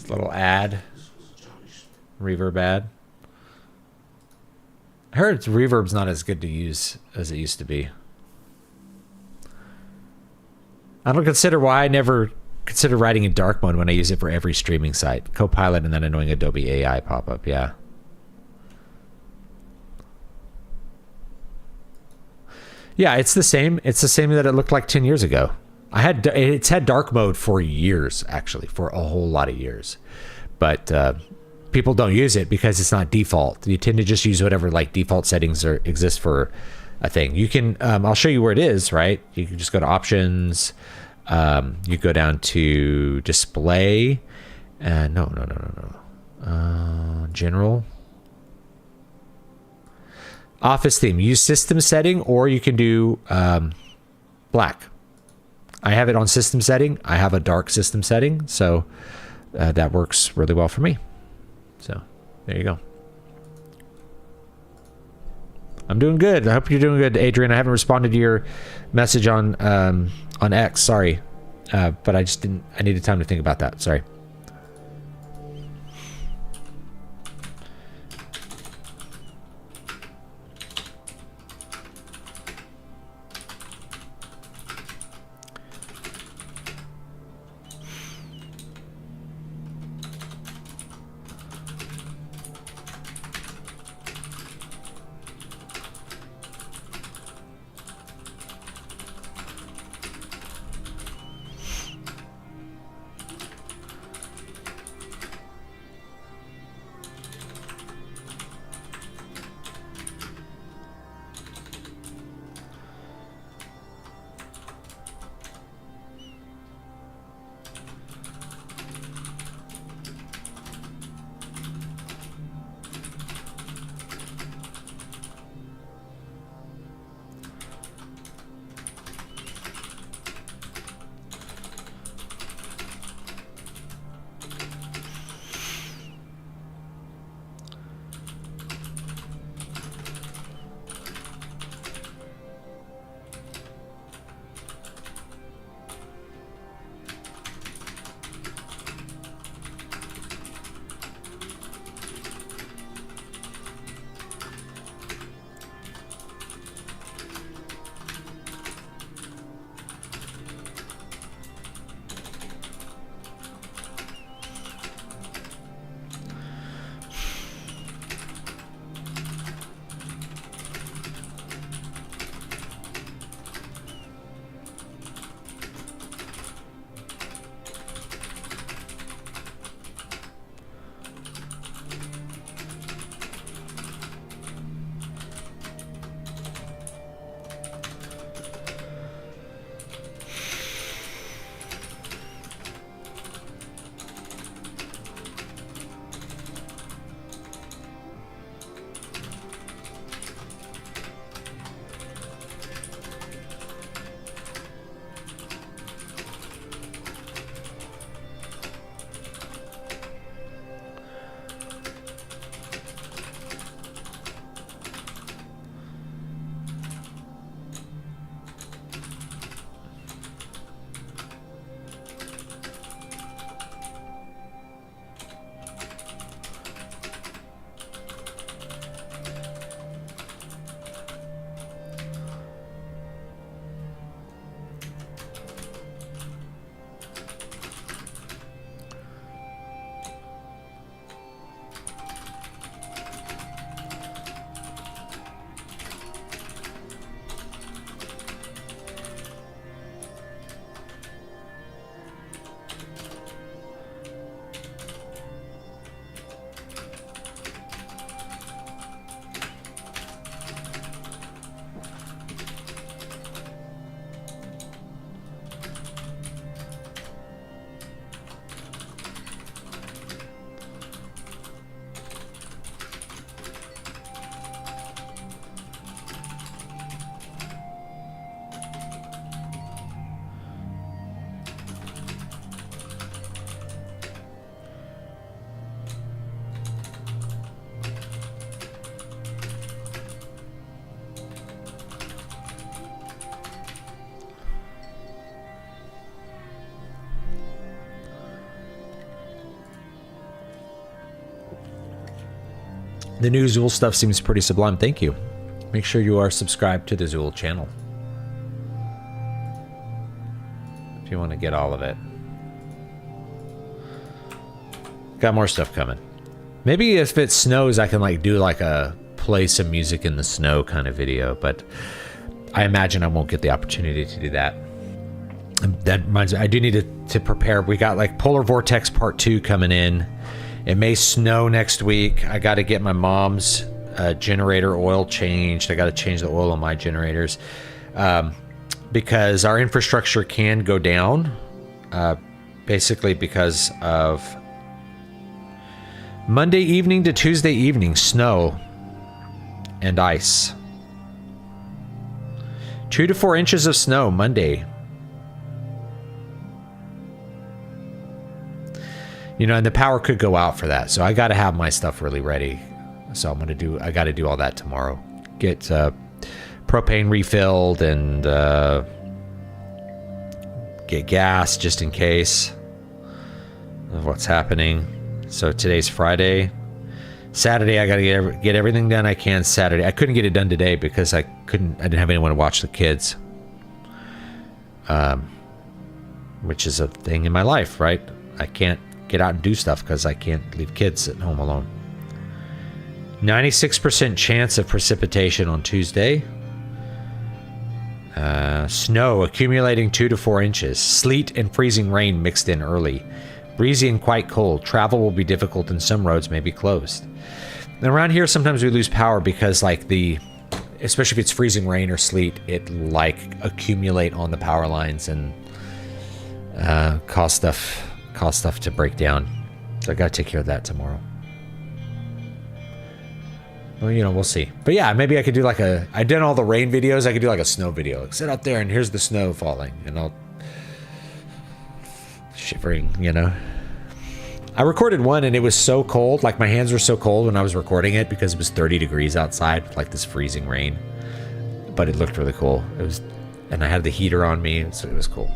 Little ad. Reverb ad. I heard reverb's not as good to use as it used to be. I don't consider why I never consider writing in dark mode when I use it for every streaming site. Copilot and that annoying Adobe AI pop-up, yeah. Yeah, it's the same. It's the same that it looked like 10 years ago. It's had dark mode for years, actually, for a whole lot of years. But people don't use it because it's not default. You tend to just use whatever like default settings exist for a thing. You can, I'll show you where it is, right? You can just go to options. You go down to display. No. General. Office theme. Use system setting, or you can do black. I have it on system setting. I have a dark system setting, so that works really well for me. So there you go. I'm doing good. I hope you're doing good, Adrian. I haven't responded to your message on X. Sorry, but I just didn't. I needed time to think about that. Sorry. The new Zool stuff seems pretty sublime. Thank you. Make sure you are subscribed to the Zool channel if you want to get all of it. Got more stuff coming. Maybe if it snows, I can like do like a play some music in the snow kind of video, but I imagine I won't get the opportunity to do that. That reminds me, I do need to prepare. We got like Polar Vortex Part 2 coming in. It may snow next week. I got to get my mom's generator oil changed. I got to change the oil on my generators because our infrastructure can go down basically because of Monday evening to Tuesday evening snow and ice. 2 to 4 inches of snow Monday. You know, and the power could go out for that. So I got to have my stuff really ready. So I got to do all that tomorrow. Get propane refilled and get gas just in case of what's happening. So today's Friday. Saturday, I got to get everything done I can Saturday. I couldn't get it done today because I didn't have anyone to watch the kids. Which is a thing in my life, right? I can't get out and do stuff because I can't leave kids at home alone. 96% chance of precipitation on Tuesday. Snow accumulating 2 to 4 inches. Sleet and freezing rain mixed in early. Breezy and quite cold. Travel will be difficult and some roads may be closed. And around here, sometimes we lose power because like especially if it's freezing rain or sleet, it like accumulate on the power lines and cause stuff to break down. So I gotta take care of that tomorrow. Well, you know, we'll see. But yeah, maybe I could do I did all the rain videos. I could do like a snow video. Like, sit out there and here's the snow falling, and I'll shivering, you know. I recorded one and it was so cold. Like my hands were so cold when I was recording it because it was 30 degrees outside, like this freezing rain. But it looked really cool. And I had the heater on me, so it was cool.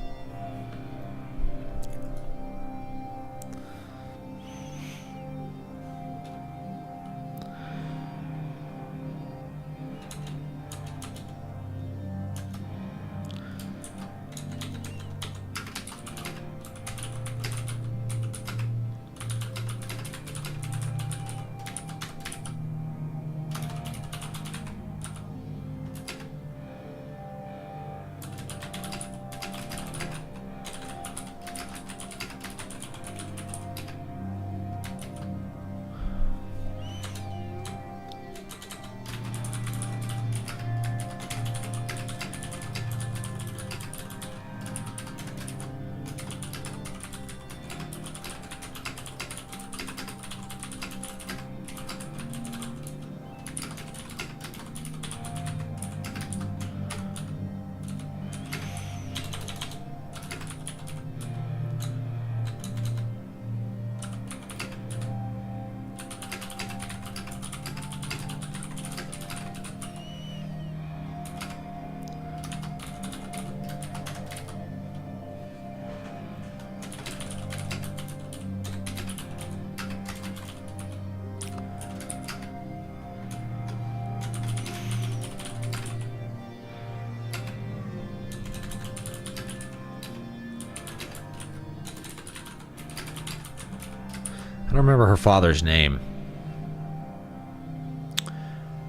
I don't remember her father's name.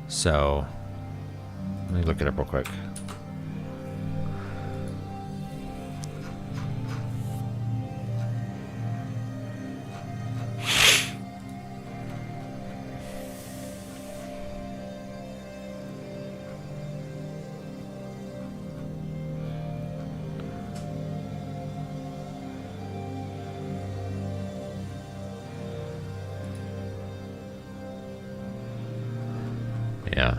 So, let me look it up real quick. Yeah.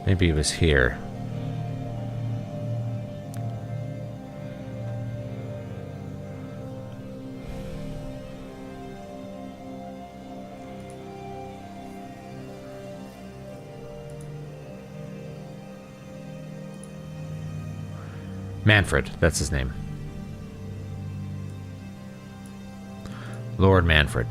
Maybe it was here. Manfred, that's his name. Lord Manfred.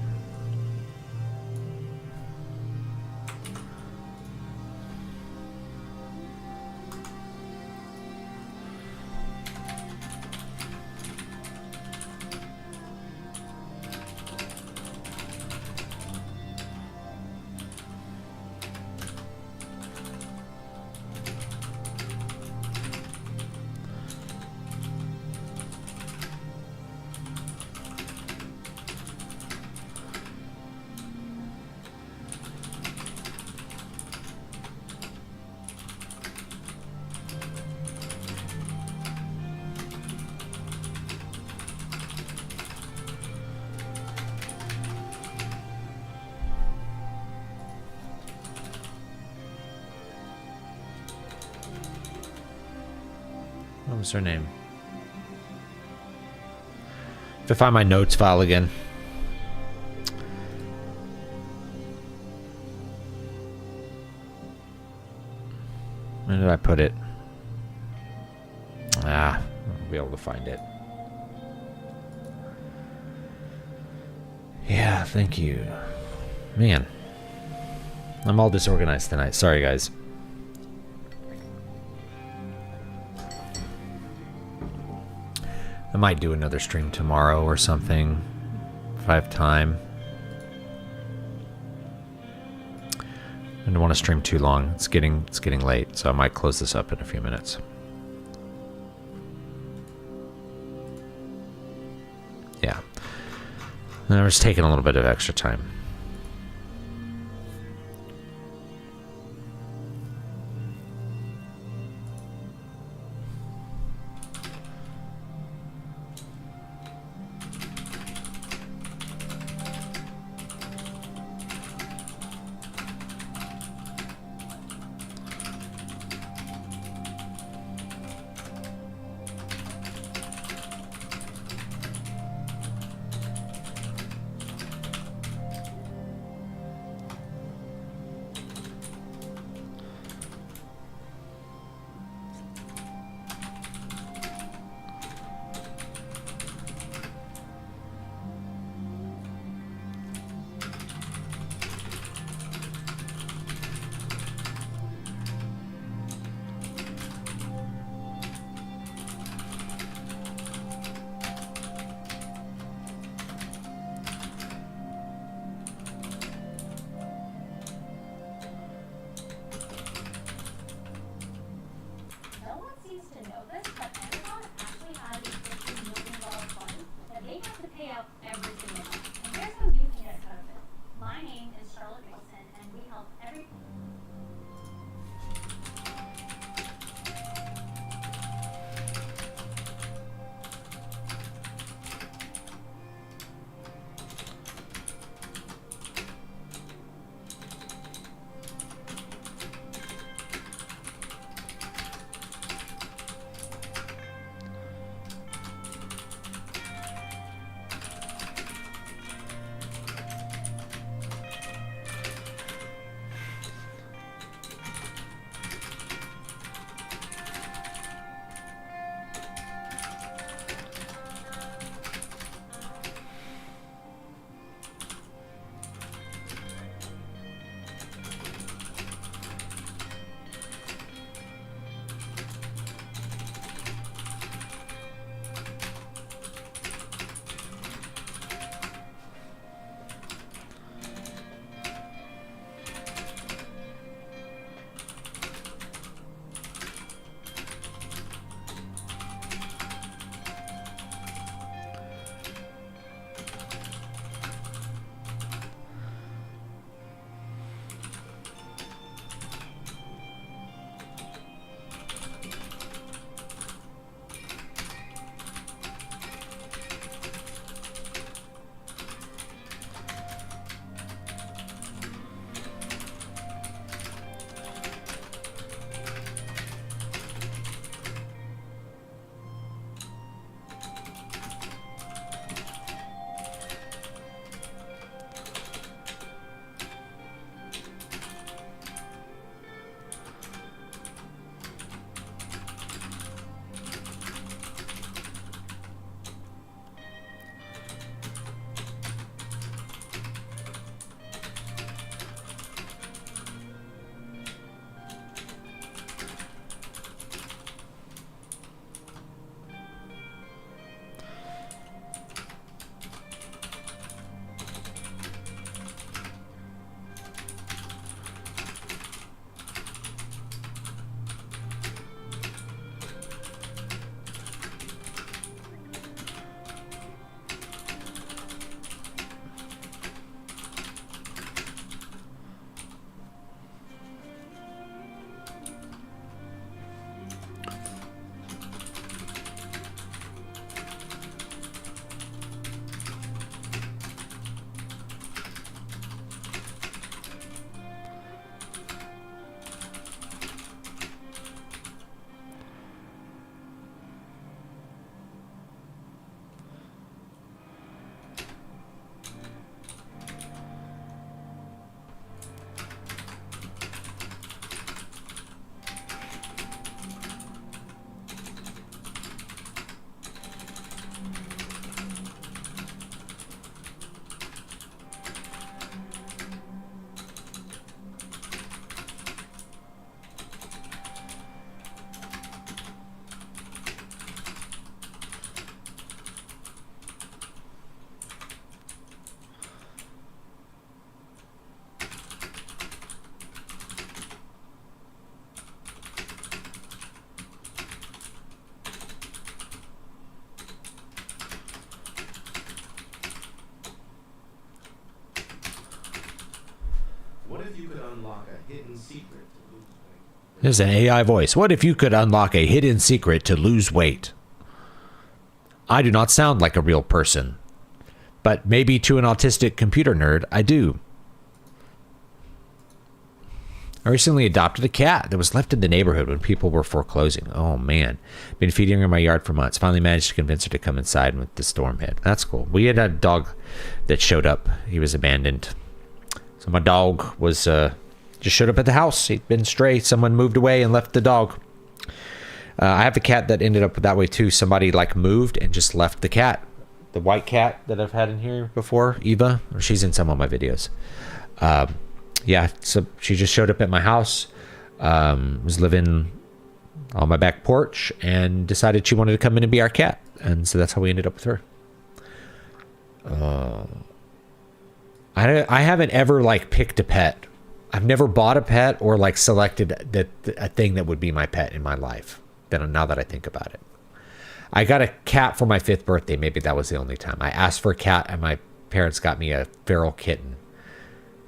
What was her name? If I find my notes file again. Where did I put it? I'll be able to find it. Yeah, thank you. Man. I'm all disorganized tonight. Sorry, guys. I might do another stream tomorrow or something if I have time. I don't want to stream too long. It's getting late, so I might close this up in a few minutes. Yeah. And I was taking a little bit of extra time. There's an AI voice. What if you could unlock a hidden secret to lose weight? I do not sound like a real person, but maybe to an autistic computer nerd, I do. I recently adopted a cat that was left in the neighborhood when people were foreclosing. Oh, man. Been feeding her in my yard for months. Finally managed to convince her to come inside when the storm hit. That's cool. We had a dog that showed up. He was abandoned. So my dog was just showed up at the house. He'd been stray. Someone moved away and left the dog. I have a cat that ended up that way, too. Somebody, like, moved and just left the cat. The white cat that I've had in here before, Eva. She's in some of my videos. Yeah, so she just showed up at my house, was living on my back porch, and decided she wanted to come in and be our cat. And so that's how we ended up with her. I haven't ever, like, picked a pet. I've never bought a pet or, like, selected a thing that would be my pet in my life. Now that I think about it. I got a cat for my 5th birthday. Maybe that was the only time. I asked for a cat, and my parents got me a feral kitten.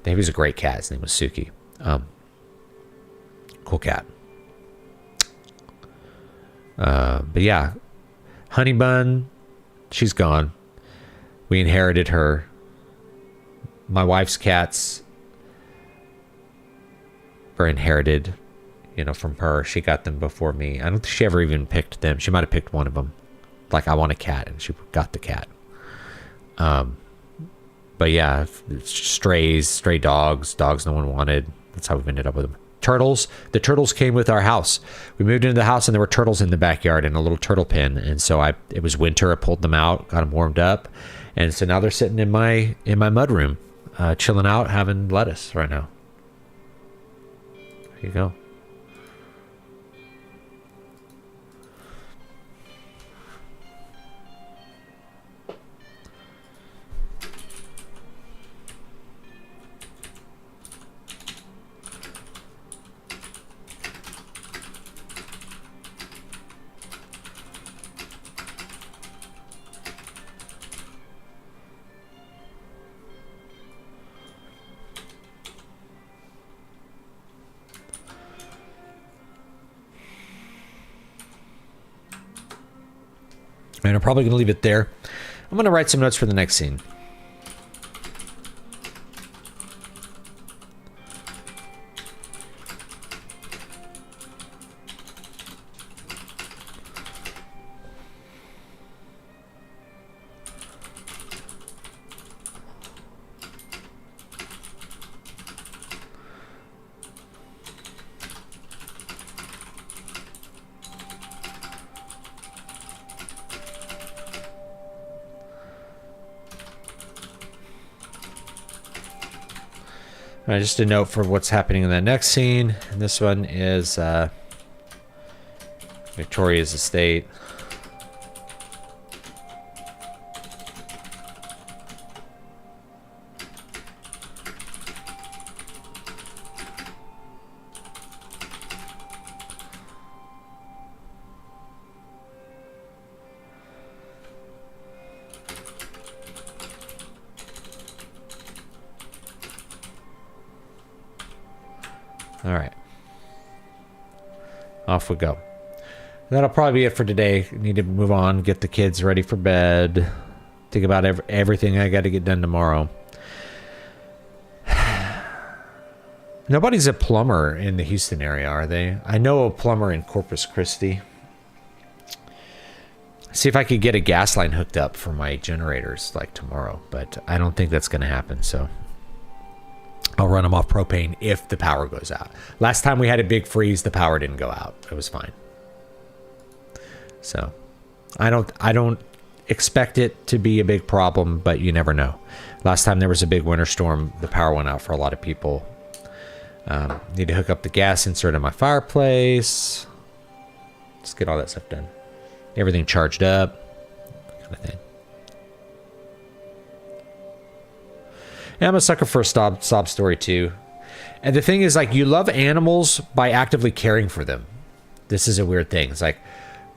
He was a great cat. His name was Suki. Cool cat. But yeah, Honey Bun, she's gone. We inherited her. My wife's cats were inherited, from her. She got them before me. I don't think she ever even picked them. She might have picked one of them. Like, I want a cat, and she got the cat. But yeah, stray dogs no one wanted. That's how we've ended up with them. Turtles. The turtles came with our house. We moved into the house and there were turtles in the backyard in a little turtle pen. And so it was winter. I pulled them out, got them warmed up, and so now they're sitting in my mud room, chilling out, having lettuce right now. There you go. And I'm probably going to leave it there. I'm going to write some notes for the next scene. Just a note for what's happening in that next scene. And this one is Victoria's estate. All right. Off we go. That'll probably be it for today. Need to move on, get the kids ready for bed. Think about everything I got to get done tomorrow. Nobody's a plumber in the Houston area, are they? I know a plumber in Corpus Christi. See if I could get a gas line hooked up for my generators like tomorrow, but I don't think that's going to happen, so I'll run them off propane if the power goes out. Last time we had a big freeze, the power didn't go out. It was fine. So I don't expect it to be a big problem, but you never know. Last time there was a big winter storm, the power went out for a lot of people. Need to hook up the gas insert in my fireplace. Let's get all that stuff done. Everything charged up, kind of thing. Yeah, I'm a sucker for a sob story too. And the thing is, like, you love animals by actively caring for them. This is a weird thing. It's like,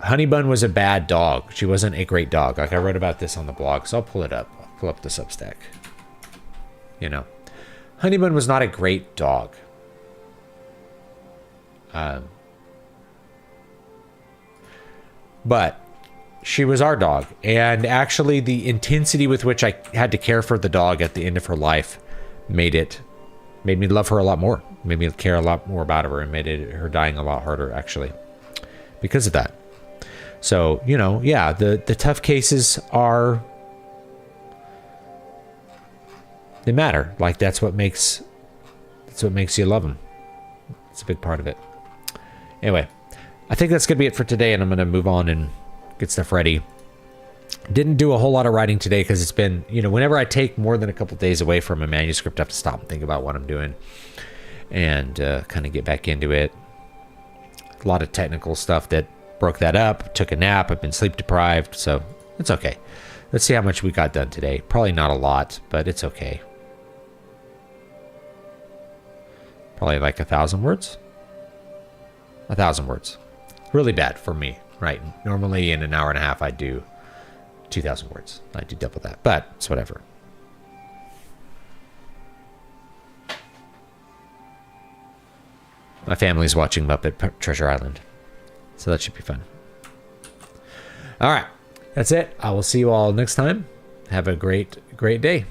Honey Bun was a bad dog. She wasn't a great dog. Like, I wrote about this on the blog, so I'll pull it up. I'll pull up the Substack. Honey Bun was not a great dog. But she was our dog, and actually the intensity with which I had to care for the dog at the end of her life made me love her a lot more, made me care a lot more about her, and made her dying a lot harder, actually, because of that. So, you know, yeah, the tough cases they matter. Like, that's what makes you love them. It's a big part of it. Anyway, I think that's gonna be it for today, and I'm gonna move on and get stuff ready. Didn't do a whole lot of writing today because it's been, you know, whenever I take more than a couple days away from a manuscript, I have to stop and think about what I'm doing and kind of get back into it. A lot of technical stuff that broke that up. Took a nap. I've been sleep deprived, so it's okay. Let's see how much we got done today. Probably not a lot, but it's okay. Probably like 1,000 words. 1,000 words. Really bad for me, right? Normally in an hour and a half, I do 2,000 words. I do double that, but it's whatever. My family's watching Muppet Treasure Island, so that should be fun. All right, that's it. I will see you all next time. Have a great day.